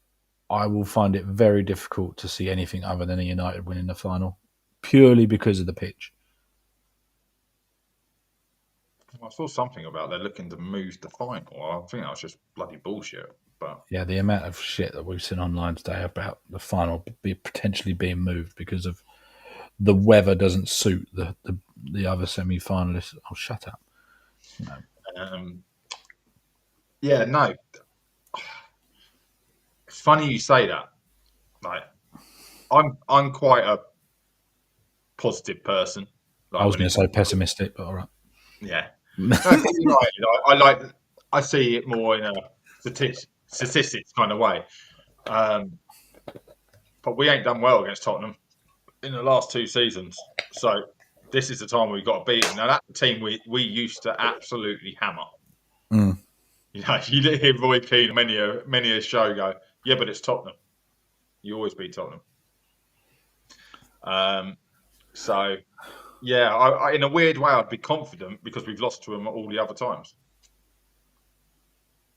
I will find it very difficult to see anything other than a United winning the final, purely because of the pitch. I saw something about they're looking to move the final. I think that was just bloody bullshit. But yeah, the amount of shit that we've seen online today about the final potentially being moved because of the weather doesn't suit the other semi-finalists. Oh, shut up. No. It's funny you say that. Like, I'm quite a positive person. I was going to say pessimistic, but all right. Yeah. I see it more in a statistics kind of way. But we ain't done well against Tottenham in the last 2 seasons. So this is the time we've got to beat them. Now, that's the team we used to absolutely hammer. Mm. You didn't hear Roy Keane many a show go, yeah, but it's Tottenham. You always beat Tottenham. So, yeah, I in a weird way, I'd be confident because we've lost to them all the other times.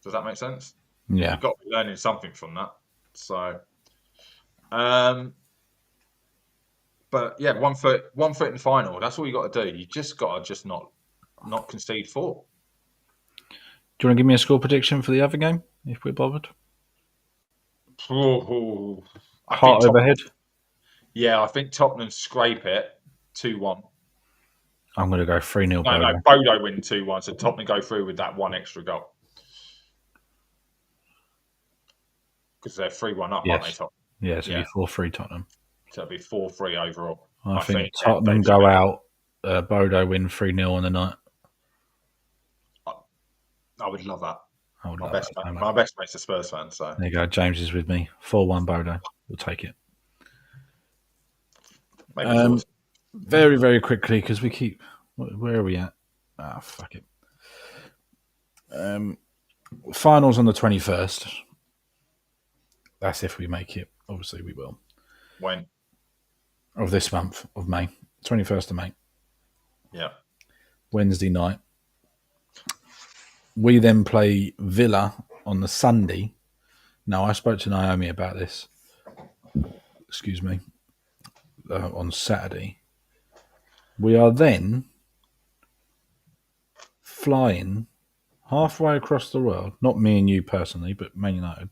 Does that make sense? Yeah. You've got to be learning something from that. So, but yeah, one foot in the final. That's all you got to do. You just got to not concede 4. Do you want to give me a score prediction for the other game, if we're bothered? Heart overhead? Yeah, I think Tottenham scrape it 2-1. I'm going to go 3-0 Bodo. No, Bodo win 2-1, so Tottenham go through with that one extra goal. Because they're 3-1 up, aren't they, Tottenham? Yeah, so it'll be 4-3 Tottenham. So it'll be 4-3 overall. I think Tottenham go out, Bodo win 3-0 on the night. I would love that. My best mate's a Spurs fan, so there you go. James is with me. 4-1 Bodo. We'll take it. Very, very quickly because we keep. Where are we at? Fuck it. Finals on the 21st. That's if we make it. Obviously, we will. When? Of this month of May, 21st of May. Yeah. Wednesday night. We then play Villa on the Sunday. Now, I spoke to Naomi about this. Excuse me. On Saturday. We are then flying halfway across the world, not me and you personally, but Man United,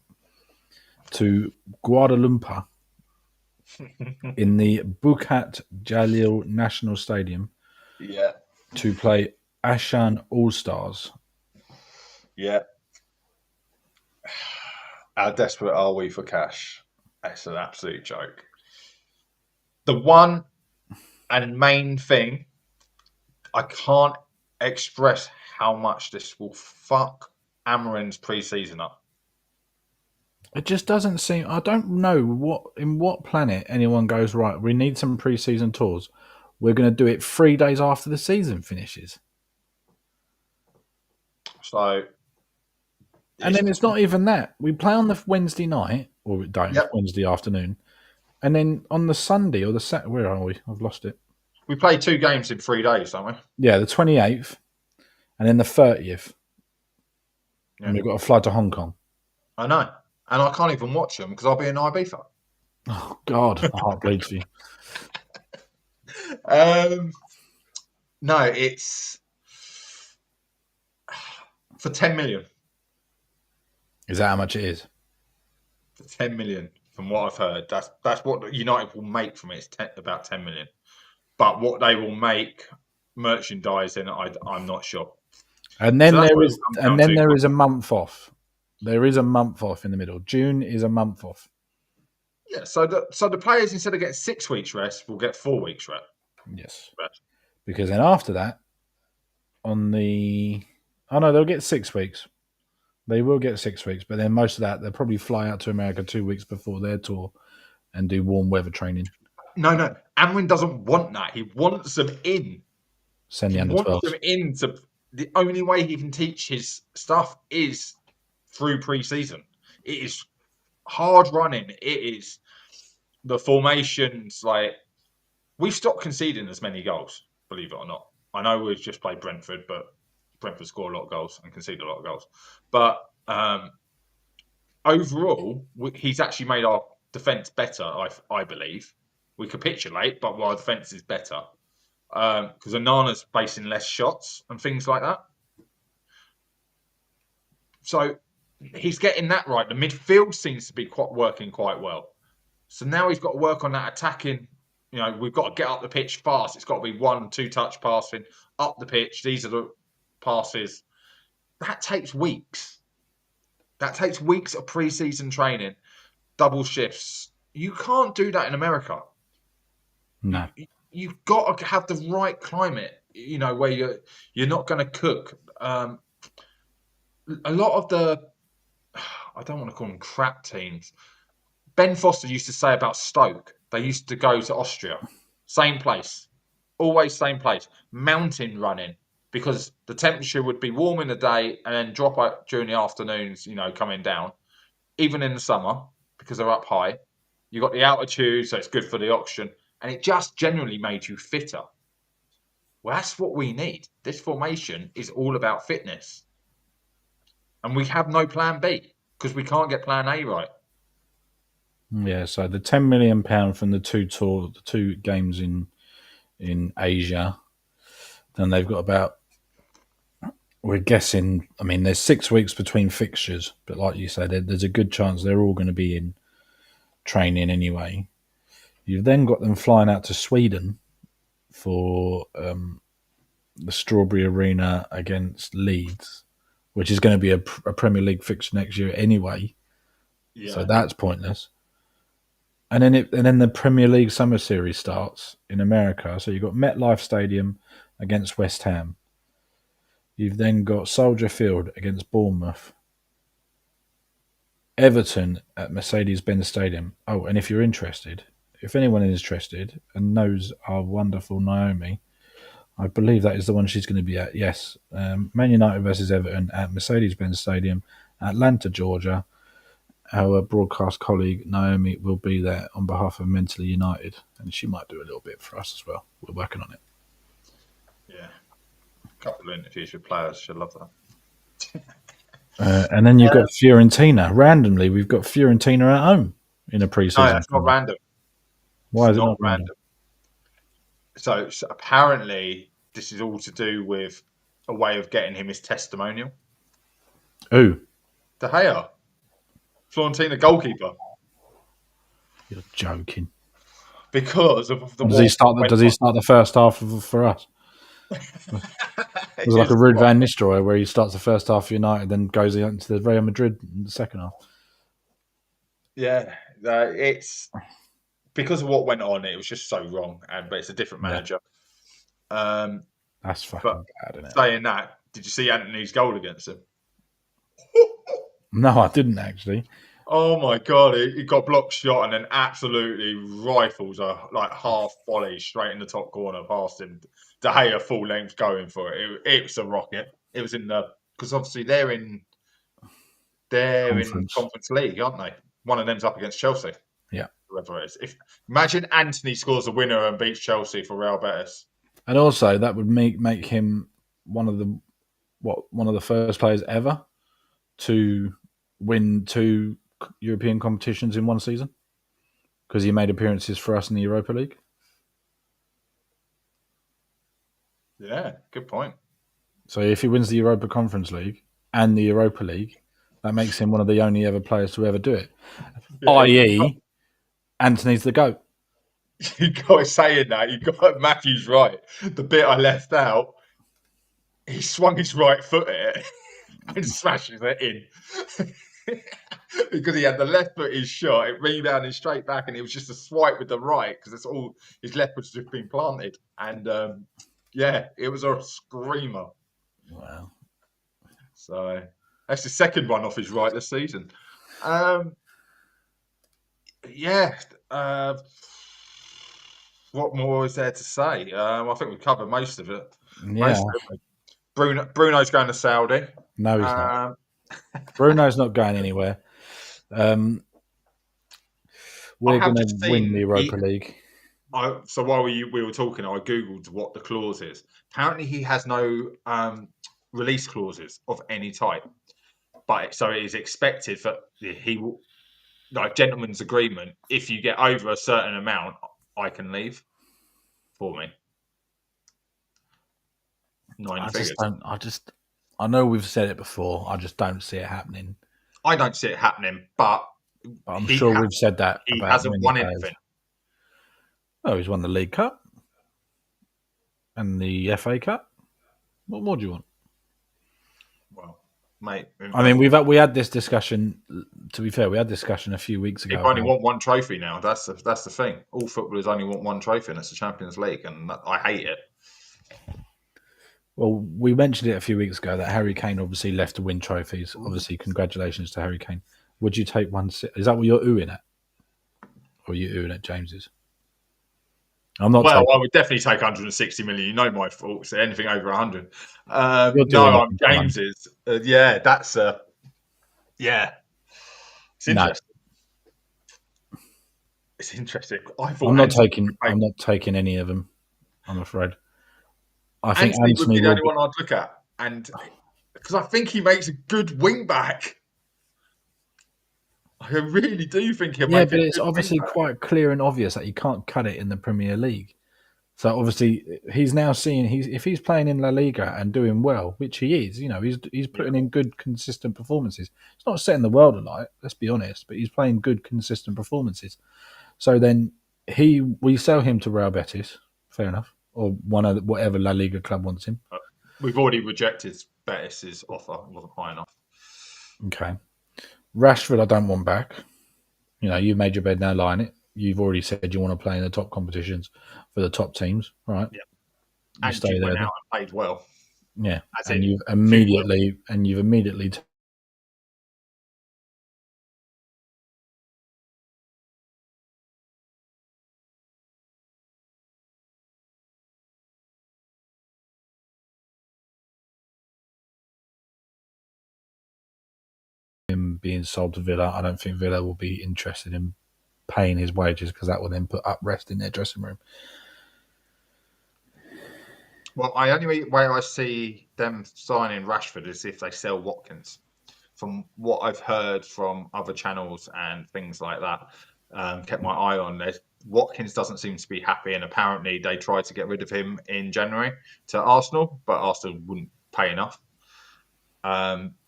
to Guadalupe in the Bukit Jalil National Stadium to play Ashan All Stars. Yeah. How desperate are we for cash? That's an absolute joke. The one and main thing, I can't express how much this will fuck Amarin's pre-season up. It just doesn't seem. I don't know in what planet anyone goes, right, we need some pre-season tours. We're going to do it 3 days after the season finishes. So, And then it's not even that. We play on the Wednesday night, or we don't, it's yep, Wednesday afternoon. And then on the Sunday or the Saturday, where are we? I've lost it. we play 2 games in 3 days, don't we? Yeah, the 28th and then the 30th. Yeah. And we've got to fly to Hong Kong. I know. And I can't even watch them because I'll be in Ibiza. Oh, God, my heart bleeds for you. No, it's for 10 million. Is that how much it is? For 10 million, from what I've heard. That's what United will make from it. It's about 10 million. But what they will make merchandising, I'm not sure. And then So there is a month off. There is a month off in the middle. June is a month off. Yeah, so the players, instead of getting 6 weeks rest, will get 4 weeks rest. Yes. Because then after that, they'll get 6 weeks. They will get 6 weeks, but then most of that, they'll probably fly out to America 2 weeks before their tour and do warm weather training. No. Amrin doesn't want that. He wants them in. Send the He under wants 12s. them in. The only way he can teach his stuff is through pre-season. It is hard running. It is the formations. Like, we've stopped conceding as many goals, believe it or not. I know we've just played Brentford, but Brentford score a lot of goals and concede a lot of goals. But overall, he's actually made our defence better, I believe. We capitulate, but our defence is better. Because Onana's facing less shots and things like that. So he's getting that right. The midfield seems to be working quite well. So now he's got to work on that attacking. We've got to get up the pitch fast. It's got to be 1-2 touch passing up the pitch. These are the passes. That takes weeks. That takes weeks of pre-season training, double shifts. You can't do that in America. No. You've got to have the right climate, where you're not going to cook. A lot of I don't want to call them crap teams. Ben Foster used to say about Stoke, they used to go to Austria. Same place. Always same place. Mountain running. Because the temperature would be warm in the day and then drop out during the afternoons, coming down. Even in the summer, because they're up high. You've got the altitude, so it's good for the oxygen. And it just generally made you fitter. Well, that's what we need. This formation is all about fitness. And we have no plan B because we can't get plan A right. Yeah, so the £10 million from the two games in Asia, then they've got about, we're guessing, there's 6 weeks between fixtures, but like you said, there's a good chance they're all going to be in training anyway. You've then got them flying out to Sweden for the Strawberry Arena against Leeds, which is going to be a Premier League fixture next year anyway. Yeah. So that's pointless. And then the Premier League Summer Series starts in America. So you've got MetLife Stadium against West Ham. You've then got Soldier Field against Bournemouth. Everton at Mercedes-Benz Stadium. Oh, and if you're interested, if anyone is interested and knows our wonderful Naomi, I believe that is the one she's going to be at. Yes. Man United versus Everton at Mercedes-Benz Stadium, Atlanta, Georgia. Our broadcast colleague Naomi will be there on behalf of Mentally United, and she might do a little bit for us as well. We're working on it. Yeah. A couple of interviews with players. She'll love that. And then you've got Fiorentina. Randomly, we've got Fiorentina at home in a pre-season. No, that's not random. Why is it not random? So apparently, this is all to do with a way of getting him his testimonial. Who? De Gea. Fiorentina goalkeeper. You're joking. Because of the does he start the first half for us? It was like a Ruud van Nistelrooy where he starts the first half for United, then goes into the Real Madrid in the second half. Yeah, it's because of what went on. It was just so wrong, but it's a different manager. That's fucking But bad, isn't it? saying that, did you see Anthony's goal against him? No, I didn't actually. Oh my god, he got blocked shot and then absolutely rifles a like half volley straight in the top corner past him. De Gea full length going for it. It was a rocket. It was in the because obviously they're in Conference League, aren't they? One of them's up against Chelsea. Yeah. Whoever it is. Imagine Anthony scores a winner and beats Chelsea for Real Betis. And also that would make him one of the first players ever to win 2 European competitions in one season because he made appearances for us in the Europa League. Yeah, good point. So if he wins the Europa Conference League and the Europa League, that makes him one of the only ever players to ever do it. Yeah, I.e., Anthony's the GOAT. you got saying that. You got Matthew's right. The bit I left out, he swung his right foot at it and smashes it in. Because he had the left foot his shot, it rebounded straight back, and it was just a swipe with the right because it's all his left foot's just been planted. And yeah, it was a screamer. Wow. So that's the second one off his right this season. Yeah. What more is there to say? I think we've covered most of it. Yeah. Bruno's going to Saudi. No, he's not. Bruno's not going anywhere. We're going to win the Europa League. So while we were talking, I googled what the clause is. Apparently, he has no release clauses of any type, but so it is expected that he will, like gentleman's agreement. If you get over a certain amount, I can leave for me. I know we've said it before. I just don't see it happening. I don't see it happening, but I'm sure we've said that. He about hasn't won anything. Oh, he's won the League Cup and the FA Cup. What more do you want? Well, mate, I mean, we had this discussion. To be fair, we had this discussion a few weeks ago. People only want one trophy now. That's the thing. All footballers only want one trophy, and it's the Champions League, and I hate it. Well, we mentioned it a few weeks ago that Harry Kane obviously left to win trophies. Obviously, congratulations to Harry Kane. Would you take one? Is that what you're oohing at? Or are you oohing at James's? I'm not. Well, I would definitely take 160 million. You know my fault. So anything over 100. No, I'm James's. Yeah, that's yeah. It's interesting. No. It's interesting. I'm not taking any of them. I'm afraid. I think Anthony would be the only one I'd look at, and because I think he makes a good wing back. I really do think he'll make. Yeah, but it's obviously quite clear and obvious that he can't cut it in the Premier League. So obviously he's now seeing if he's playing in La Liga and doing well, which he is, he's putting in good, consistent performances. It's not setting the world alight, let's be honest, but he's playing good, consistent performances. So then we sell him to Real Betis, fair enough, or whatever La Liga club wants him. We've already rejected Betis's offer; it wasn't high enough. Okay, Rashford, I don't want back. You've made your bed, now lie in it. You've already said you want to play in the top competitions for the top teams, right? Yeah. And you went out and played well. Yeah, and you've immediately him being sold to Villa. I don't think Villa will be interested in paying his wages because that will then put unrest in their dressing room. Well, the only way I see them signing Rashford is if they sell Watkins. From what I've heard from other channels and things like that, kept my eye on this. Watkins doesn't seem to be happy, and apparently they tried to get rid of him in January to Arsenal, but Arsenal wouldn't pay enough.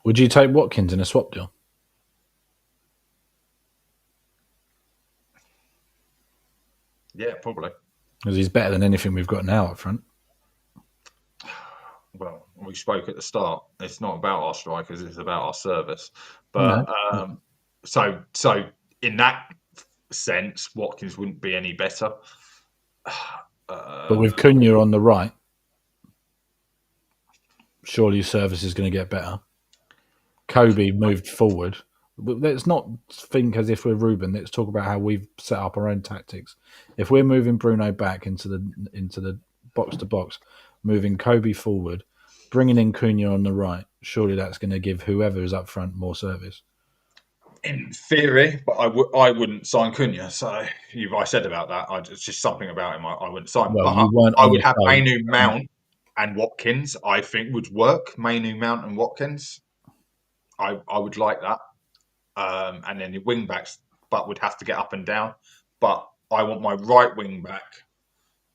Would you take Watkins in a swap deal? Yeah, probably. Because he's better than anything we've got now up front. Well, we spoke at the start. It's not about our strikers; it's about our service. No, But so in that sense, Watkins wouldn't be any better. but with Cunha on the right, surely service is going to get better. Kobe moved forward. But let's not think as if we're Ruben. Let's talk about how we've set up our own tactics. If we're moving Bruno back into the box to box, moving Kobe forward, bringing in Cunha on the right, surely that's going to give whoever is up front more service. In theory, but I wouldn't sign Cunha. So I said about that. It's just something about him I wouldn't sign. Well, But you weren't I on would the have show. Mainu, Mount, and Watkins. I think would work. Mainu, Mount, and Watkins. I would like that. And then the wing backs, but would have to get up and down. But I want my right wing back,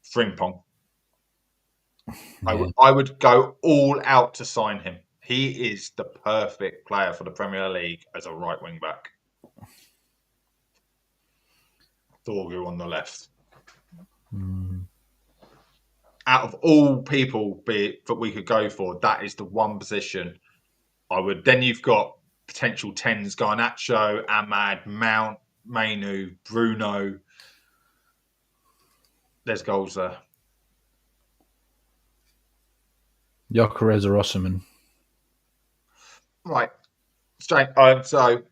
Frimpong. Yeah. I would go all out to sign him. He is the perfect player for the Premier League as a right wing back. Thorgu on the left. Out of all people that we could go for, that is the one position I would. Then you've got potential tens: Garnacho, Ahmad, Mount, Mainu, Bruno. There's goals there. Gyökeres or Osimhen. Right. So,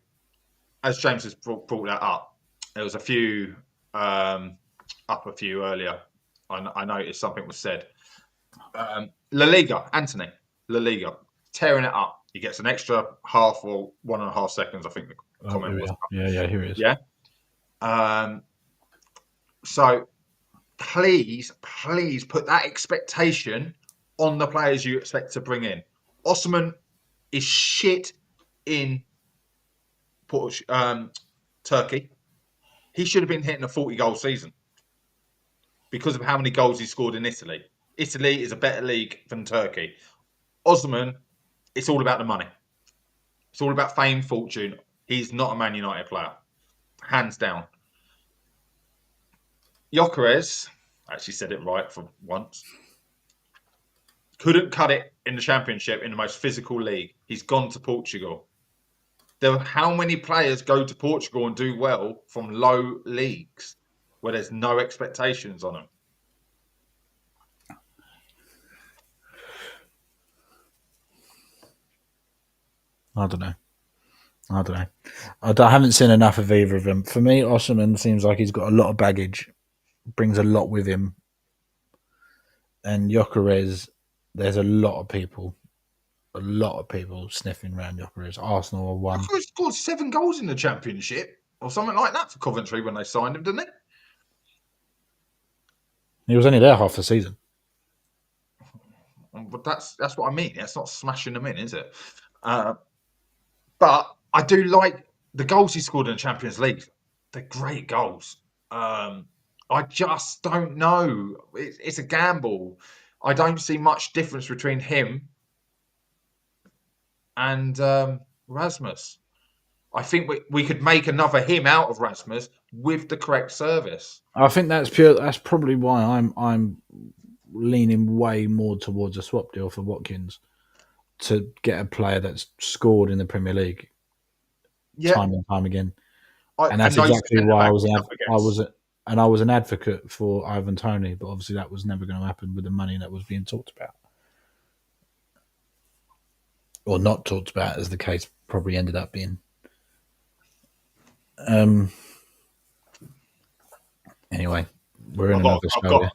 as James has brought that up, there was a few up a few earlier. I noticed something was said. La Liga, Anthony, La Liga, tearing it up. He gets an extra half or 1.5 seconds, I think the comment was. Yeah, here it is. Yeah. So please put that expectation on the players you expect to bring in. Osimhen is shit in Turkey. He should have been hitting a 40-goal season because of how many goals he scored in Italy. Italy is a better league than Turkey. Osimhen, it's all about the money. It's all about fame, fortune. He's not a Man United player, hands down. Gyökeres, actually said it right for once, couldn't cut it in the Championship in the most physical league. He's gone to Portugal. How many players go to Portugal and do well from low leagues where there's no expectations on them? I don't know. I haven't seen enough of either of them. For me, Osimhen seems like he's got a lot of baggage, brings a lot with him. And Gyökeres, there's a lot of people sniffing around Gyökeres. Arsenal are one. He scored 7 goals in the Championship or something like that for Coventry when they signed him, didn't he? He was only there half the season. But that's what I mean. That's not smashing them in, is it? But I do like the goals he scored in the Champions League. They're great goals. I just don't know. It's a gamble. I don't see much difference between him and Rasmus. I think we could make another him out of Rasmus with the correct service. I think that's pure. That's probably why I'm leaning way more towards a swap deal for Watkins to get a player that's scored in the Premier League time and time again. And that's exactly why I was an advocate for Ivan Toney, but obviously that was never going to happen with the money that was being talked about. Or not talked about, as the case probably ended up being. Anyway, we're in another show.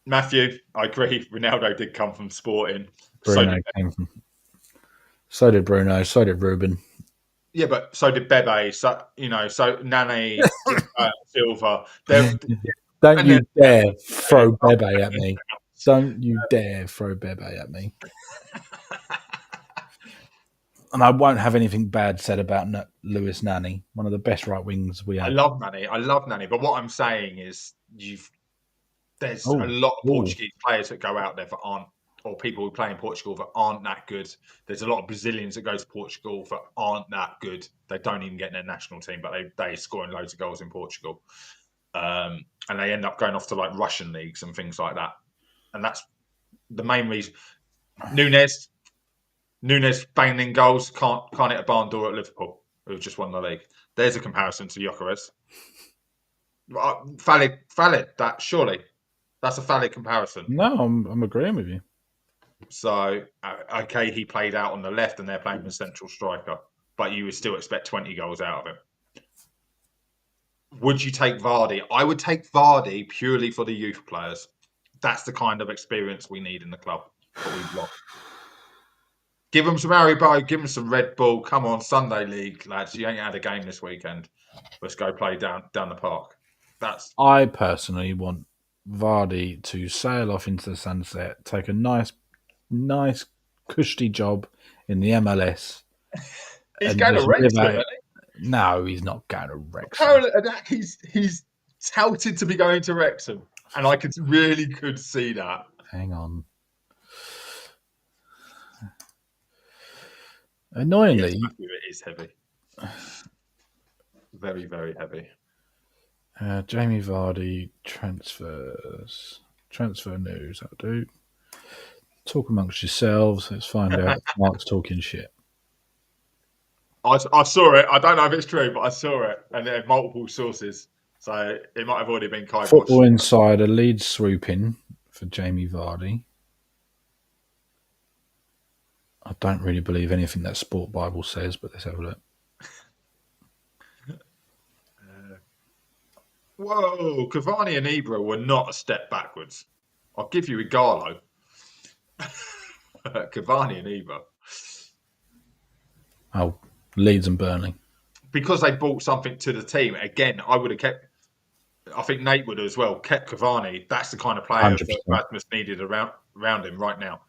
Matthew, I agree. Ronaldo did come from Sporting. Bruno came from. So did Bruno. So did Ruben. Yeah, but so did Bebe. So Nani, Silva. Don't you dare throw Bebe at me. Don't you dare throw Bebe at me. And I won't have anything bad said about Lewis Nani, one of the best right wings we have. I love Nani. But what I'm saying is, there's a lot of Portuguese players that go out there that aren't, or people who play in Portugal that aren't that good. There's a lot of Brazilians that go to Portugal that aren't that good. They don't even get in their national team, but they're scoring loads of goals in Portugal. And they end up going off to like Russian leagues and things like that. And that's the main reason. Nunes banging in goals, can't hit a barn door at Liverpool, who just won the league. There's a comparison to Gyökeres. Valid. That surely that's a valid comparison. No, I'm agreeing with you. So okay, he played out on the left, and they're playing the central striker, but you would still expect 20 goals out of him. Would you take Vardy? I would take Vardy purely for the youth players. That's the kind of experience we need in the club that we've lost. Give them some Haribo, give them some Red Bull. Come on, Sunday League, lads. You ain't had a game this weekend. Let's go play down the park. I personally want Vardy to sail off into the sunset, take a nice, cushy job in the MLS. He's and going to just live Wrexham, out isn't it. he? No, he's not going to Wrexham. Apparently, he's touted to be going to Wrexham, and I could see that. Hang on. Annoyingly, it is heavy. Very, very heavy. Jamie Vardy transfer news. That'll do. Talk amongst yourselves. Let's find out if Mark's talking shit. I saw it. I don't know if it's true, but I saw it, and there are multiple sources, so it might have already been kiboshed. Football Insider leads swooping for Jamie Vardy. I don't really believe anything that Sport Bible says, but let's have a look. Whoa, Cavani and Ibra were not a step backwards. I'll give you Igalo. Cavani and Ibra. Oh, Leeds and Burnley. Because they brought something to the team. Again, I would have kept. I think Nate would as well. Kept Cavani. That's the kind of player 100%. that Rasmus needed around him right now.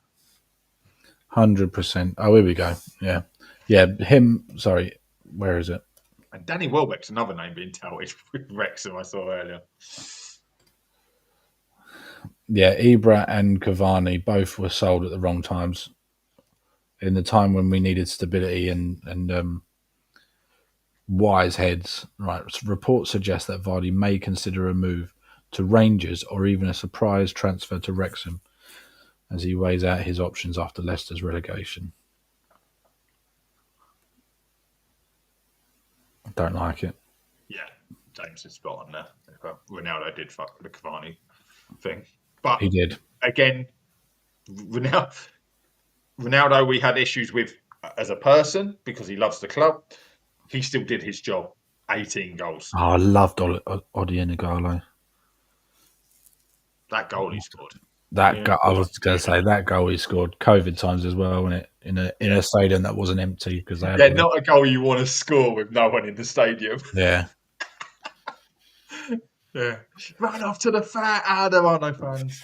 100%. Oh, here we go. Yeah. Him. Sorry, where is it? And Danny Welbeck's another name being touted with Wrexham. I saw earlier. Yeah, Ibra and Cavani both were sold at the wrong times. In the time when we needed stability and wise heads. Right. Reports suggest that Vardy may consider a move to Rangers or even a surprise transfer to Wrexham as he weighs out his options after Leicester's relegation. I don't like it. Yeah, James is spot on there. Ronaldo did fuck the Cavani thing. But he did. Again, Ronaldo we had issues with as a person because he loves the club. He still did his job. 18 goals. Oh, I loved Odion Igalo. That goal he scored. I was going to say that goal he scored. COVID times as well, wasn't it? In a stadium that wasn't empty because they had not a goal you want to score with no one in the stadium. Yeah. Yeah. Run off to the fat. There are no fans.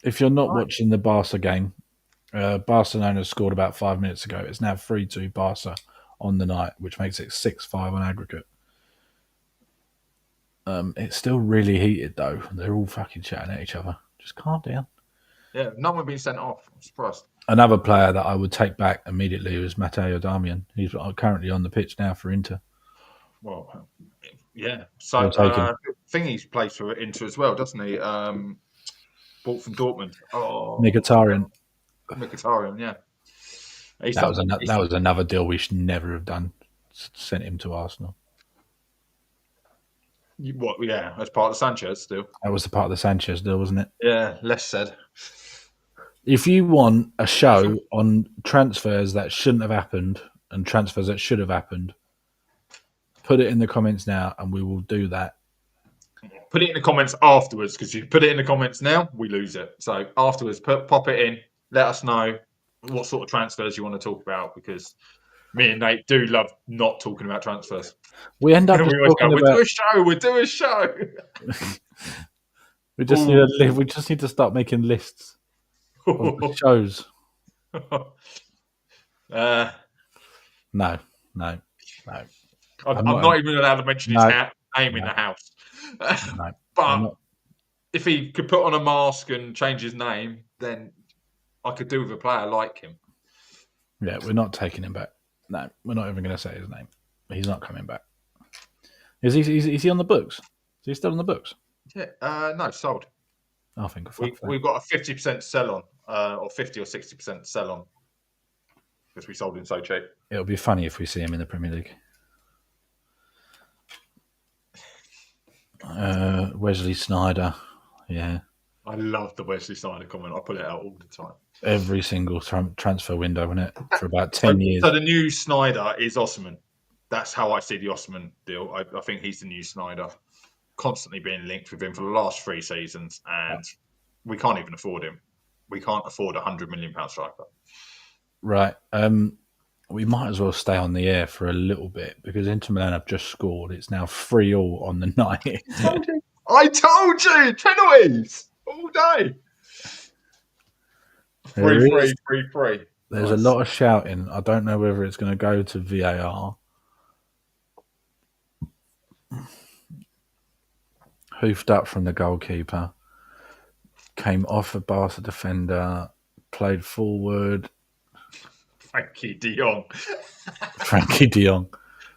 If you're not watching the Barca game, Barcelona scored about 5 minutes ago. It's now 3-2 Barca on the night, which makes it 6-5 on aggregate. It's still really heated, though. They're all fucking chatting at each other. Just calm down. Yeah, no one being sent off. I'm surprised. Another player that I would take back immediately was Matteo Darmian. He's currently on the pitch now for Inter. Well, yeah. So I think he's played for Inter as well, doesn't he? Bought from Dortmund. Oh, Mkhitaryan, yeah. That was another deal we should never have done. Sent him to Arsenal. What? Yeah, as part of Sanchez still. That was the part of the Sanchez deal, wasn't it? Yeah, less said. If you want a show on transfers that shouldn't have happened and transfers that should have happened, put it in the comments now and we will do that. Put it in the comments afterwards, because you put it in the comments now, we lose it. So afterwards, pop it in. Let us know what sort of transfers you want to talk about, because me and Nate do love not talking about transfers. We end up talking about... We'll do a show. We just need to start making lists of the shows. No. I'm not even allowed to mention his name in the house. No, but if he could put on a mask and change his name, then I could do with a player like him. Yeah, we're not taking him back. No, we're not even going to say his name. He's not coming back. Is he on the books? Is he still on the books? Yeah, no, sold. I think we've got a 50% sell on or 50 or 60% sell on because we sold him so cheap. It'll be funny if we see him in the Premier League. Wesley Sneijder, yeah. I love the Wesley Sneijder comment. I put it out all the time. Every single transfer window, isn't it? For about 10 years. So the new Sneijder is Osman. That's how I see the Osman deal. I think he's the new Sneijder. Constantly being linked with him for the last 3 seasons, and we can't even afford him. We can't afford £100 million striker. Right. We might as well stay on the air for a little bit because Inter Milan have just scored. It's now 3-3 on the night. I told you! Penalties! All day! 3-3, 3-3. There's a lot of shouting. I don't know whether it's going to go to VAR. Hoofed up from the goalkeeper. Came off a Barca defender. Played forward. Frankie de Jong. Frankie de Jong.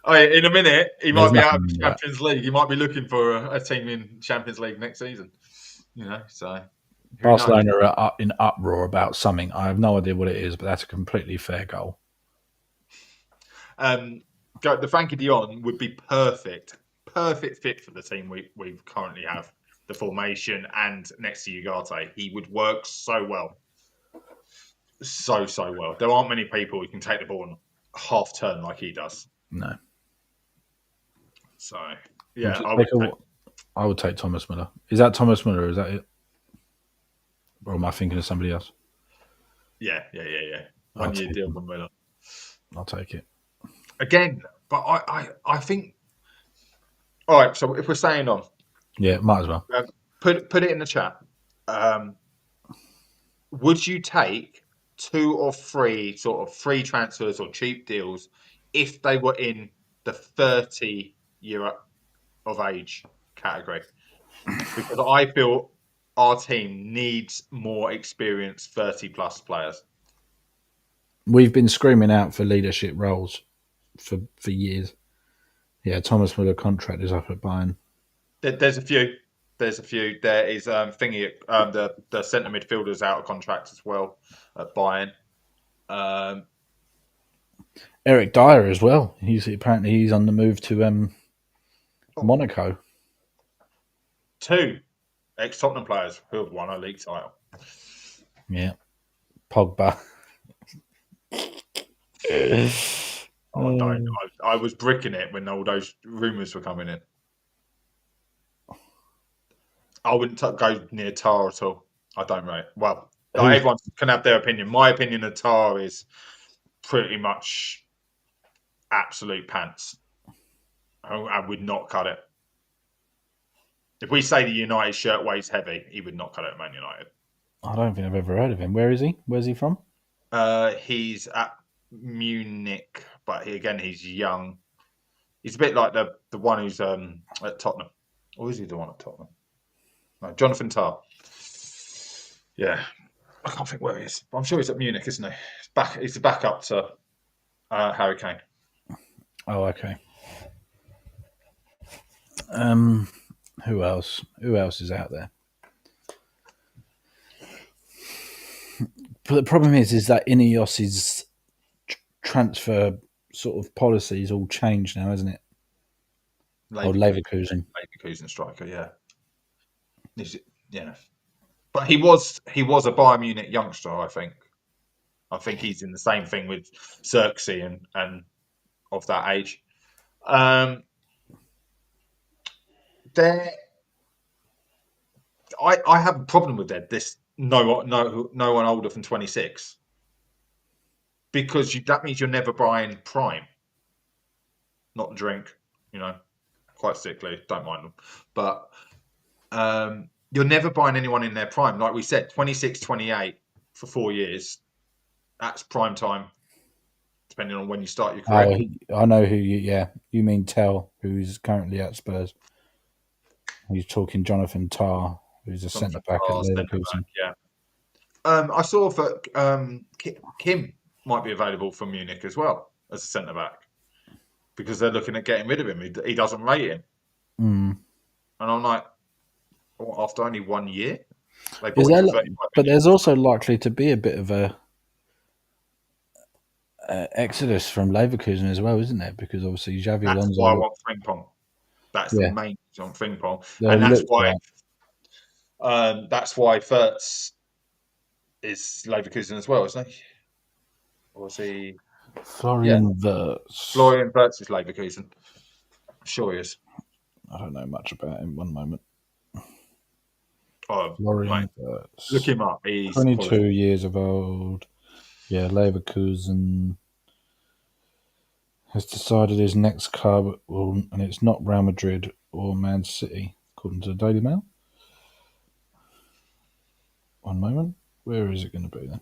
Oh, yeah, in a minute, he might be out of the Champions League. He might be looking for a team in Champions League next season. So Barcelona are in uproar about something. I have no idea what it is, but that's a completely fair goal. The Frankie de Jong would be perfect fit for the team we currently have. The formation and next to Ugarte, he would work so well. So well. There aren't many people who can take the ball on half turn like he does. No. So, yeah, I would take Thomas Müller. Is that Thomas Müller? Or is that it? Or am I thinking of somebody else? Yeah. 1 year deal with Müller. I'll take it. Again, but I think... All right, so if we're staying on... Yeah, might as well. Put it in the chat. Would you take 2 or 3 sort of free transfers or cheap deals if they were in the 30 year of age category? Because I feel our team needs more experienced 30-plus players. We've been screaming out for leadership roles for years. Yeah, Thomas Müller contract is up at Bayern. There's a few. There is the centre midfielder's out of contract as well at Bayern. Eric Dyer as well. He's on the move to Monaco. 2 ex-Tottenham players who have won a league title. Yeah, Pogba. I was bricking it when all those rumours were coming in. I wouldn't go near Tar at all. I don't rate. Well, everyone can have their opinion. My opinion of Tar is pretty much absolute pants. I would not cut it. If we say the United shirt weighs heavy, he would not cut it at Man United. I don't think I've ever heard of him. Where is he? Where's he from? He's at Munich, but he's young. He's a bit like the one who's at Tottenham. Or is he the one at Tottenham? No, Jonathan Tah. Yeah. I can't think where he is. I'm sure he's at Munich, isn't he? He's the backup to Harry Kane. Oh, okay. Who else? Who else is out there? But the problem is that Ineos's transfer sort of policies all changed now, isn't it? Leverkusen striker, yeah. Yeah. But he was a Bayern Munich youngster, I think. I think he's in the same thing with Xerxes and of that age. I have a problem with this. No one older than 26, because that means you're never buying prime. Not drink, quite sickly. Don't mind them, but you're never buying anyone in their prime. Like we said, 26, 28 for 4 years. That's prime time, depending on when you start your career. I know who you mean Tell, who's currently at Spurs. He's talking Jonathan Tah, who's a centre back at Leverkusen. Yeah. I saw that Kim might be available for Munich as well as a centre back, because they're looking at getting rid of him. He doesn't rate him. And I'm like, after only 1 year? They Is bought him there? for 35 But million. there's also likely to be a bit of a exodus from Leverkusen as well, isn't there? Because obviously Xavi That's Alonso. why I want Frimpong. That's the Yeah, main reason on Frimpong, there and looks like that's why Furtz is Leverkusen as well, isn't he? Or is he? Yeah, Florian Wirtz. Florian Furtz is Leverkusen. I'm sure he is. I don't know much about him. One moment. Oh, mate, Florian look Wirtz, him up. He's 22 quality. years of old. Yeah, Leverkusen has decided his next club will, and it's not Real Madrid or Man City, according to the Daily Mail. One moment. Where is it going to be then?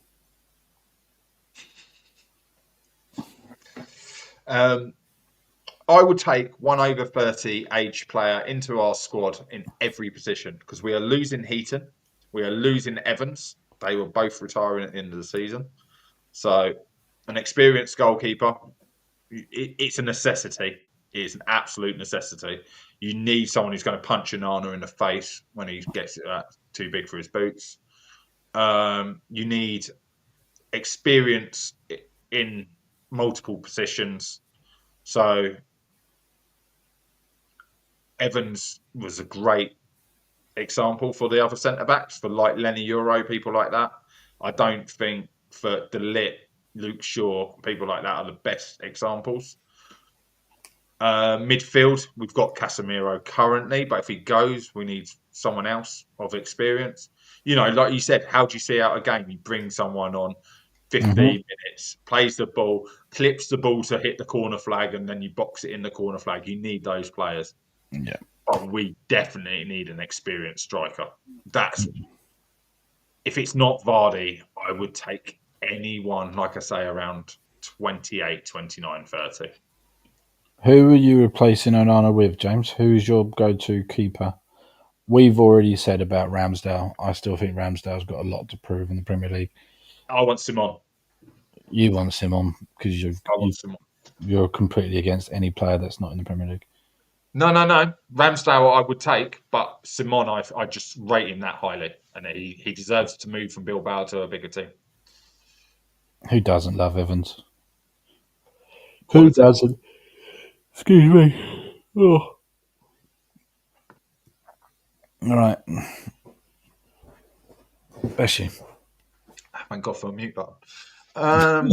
I would take one over 30 age player into our squad in every position because we are losing Heaton, we are losing Evans. They were both retiring at the end of the season. So, an experienced goalkeeper, it's a necessity. It's an absolute necessity. You need someone who's going to punch Anana in the face when he gets too big for his boots. You need experience in multiple positions. So Evans was a great example for the other centre backs, for like Lenny Euro, people like that. I don't think for De Ligt, Luke Shaw, people like that are the best examples. Midfield, we've got Casemiro currently, but if he goes, we need someone else of experience. You know, like you said, how do you see out a game? You bring someone on 15 Mm-hmm. minutes, plays the ball, clips the ball to hit the corner flag, and then you box it in the corner flag. You need those players. Yeah. But we definitely need an experienced striker. That's if it's not Vardy, I would take anyone, like I say, around 28, 29, 30. Who are you replacing Onana with, James? Who's your go-to keeper? We've already said about Ramsdale. I still think Ramsdale's got a lot to prove in the Premier League. I want Simon. You want Simon because I want Simon. you're completely against any player that's not in the Premier League. No, no, no. Ramsdale I would take, but Simon I just rate him that highly. And he deserves to move from Bilbao to a bigger team. Who doesn't love Evans? Who Quality. doesn't? Excuse me. Oh. All right. Bless you. Thank God for a mute button. Um,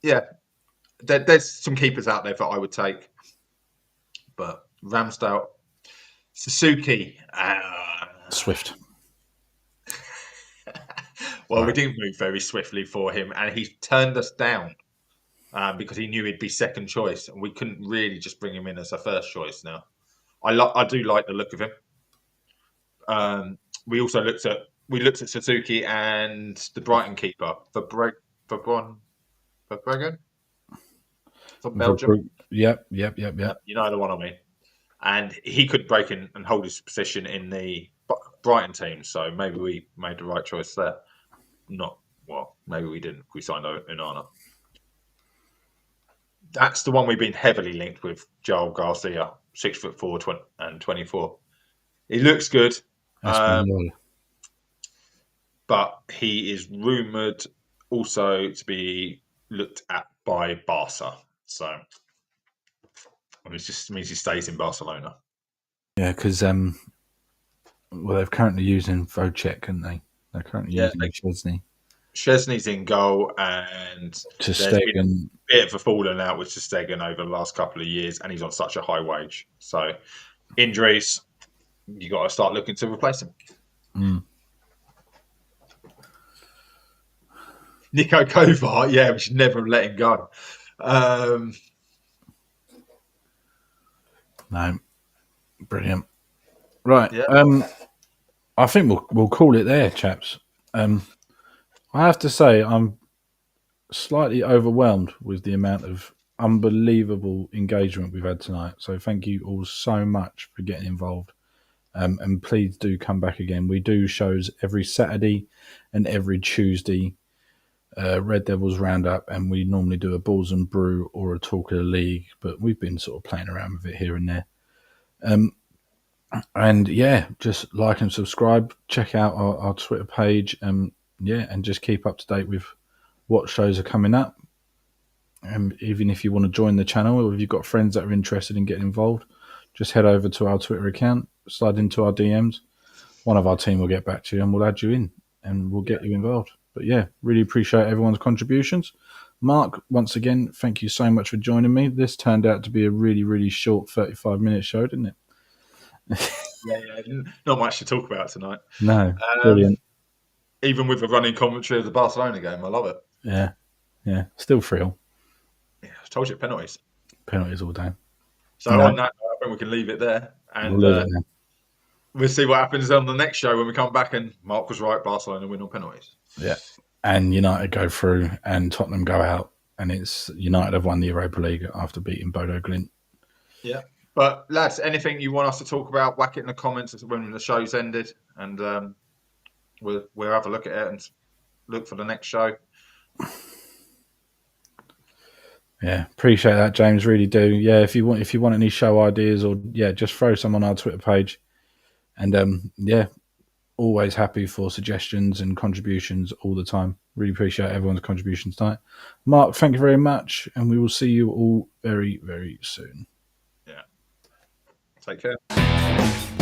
yeah, there's some keepers out there that I would take, but Ramsdale, Suzuki. Swift. Well, we Right. didn't move very swiftly for him, and he turned us down because he knew he'd be second choice, and we couldn't really just bring him in as a first choice. Now, I do like the look of him. We also looked at Suzuki and the Brighton keeper, Verbregan from Belgium. Yep. Yeah, you know the one I mean. And he could break in and hold his position in the Brighton team. So maybe we made the right choice there. Not well, maybe we didn't. We signed Onana. That's the one we've been heavily linked with. Joel Garcia, 6'4" and 24. He looks good, Espanyol. but he is rumoured also to be looked at by Barca. So it just means he stays in Barcelona. Yeah, because well, they're currently using Vocek, aren't they? They're currently Yeah, using Chesney. Chesney's in goal, and To there's been a Stegen. bit of a falling out with Stegen over the last couple of years, and he's on such a high wage. So injuries, you got to start looking to replace him. Mm. Nico Kovar, yeah, we should never let him go. No, brilliant. Right. Yeah, I think we'll call it there, chaps. I have to say I'm slightly overwhelmed with the amount of unbelievable engagement we've had tonight. So thank you all so much for getting involved. And please do come back again. We do shows every Saturday and every Tuesday. Red Devils Roundup, and we normally do a Balls and Brew or a Talk of the League, but we've been sort of playing around with it here and there. And yeah, just like and subscribe. Check out our Twitter page. And just keep up to date with what shows are coming up. And even if you want to join the channel, or if you've got friends that are interested in getting involved, just head over to our Twitter account, slide into our DMs. One of our team will get back to you and we'll add you in and we'll get you involved. But yeah, really appreciate everyone's contributions. Mark, once again, thank you so much for joining me. This turned out to be a really, really short 35-minute show, didn't it? Yeah, not much to talk about tonight. No, brilliant. Even with the running commentary of the Barcelona game, I love it. Yeah, still thrill. Yeah, I told you penalties. Penalties all day. So on that, I think we can leave it there, and We'll leave it there. we'll see what happens on the next show when we come back. And Mark was right, Barcelona win on penalties. Yeah, and United go through, and Tottenham go out, and it's United have won the Europa League after beating Bodo Glimt. Yeah, but lads, anything you want us to talk about, whack it in the comments when the show's ended, and we'll have a look at it and look for the next show. Yeah, appreciate that, James. Really do. Yeah, if you want any show ideas, or just throw some on our Twitter page. And always happy for suggestions and contributions all the time. Really appreciate everyone's contributions tonight. Mark, thank you very much, and we will see you all very, very soon. Yeah. Take care.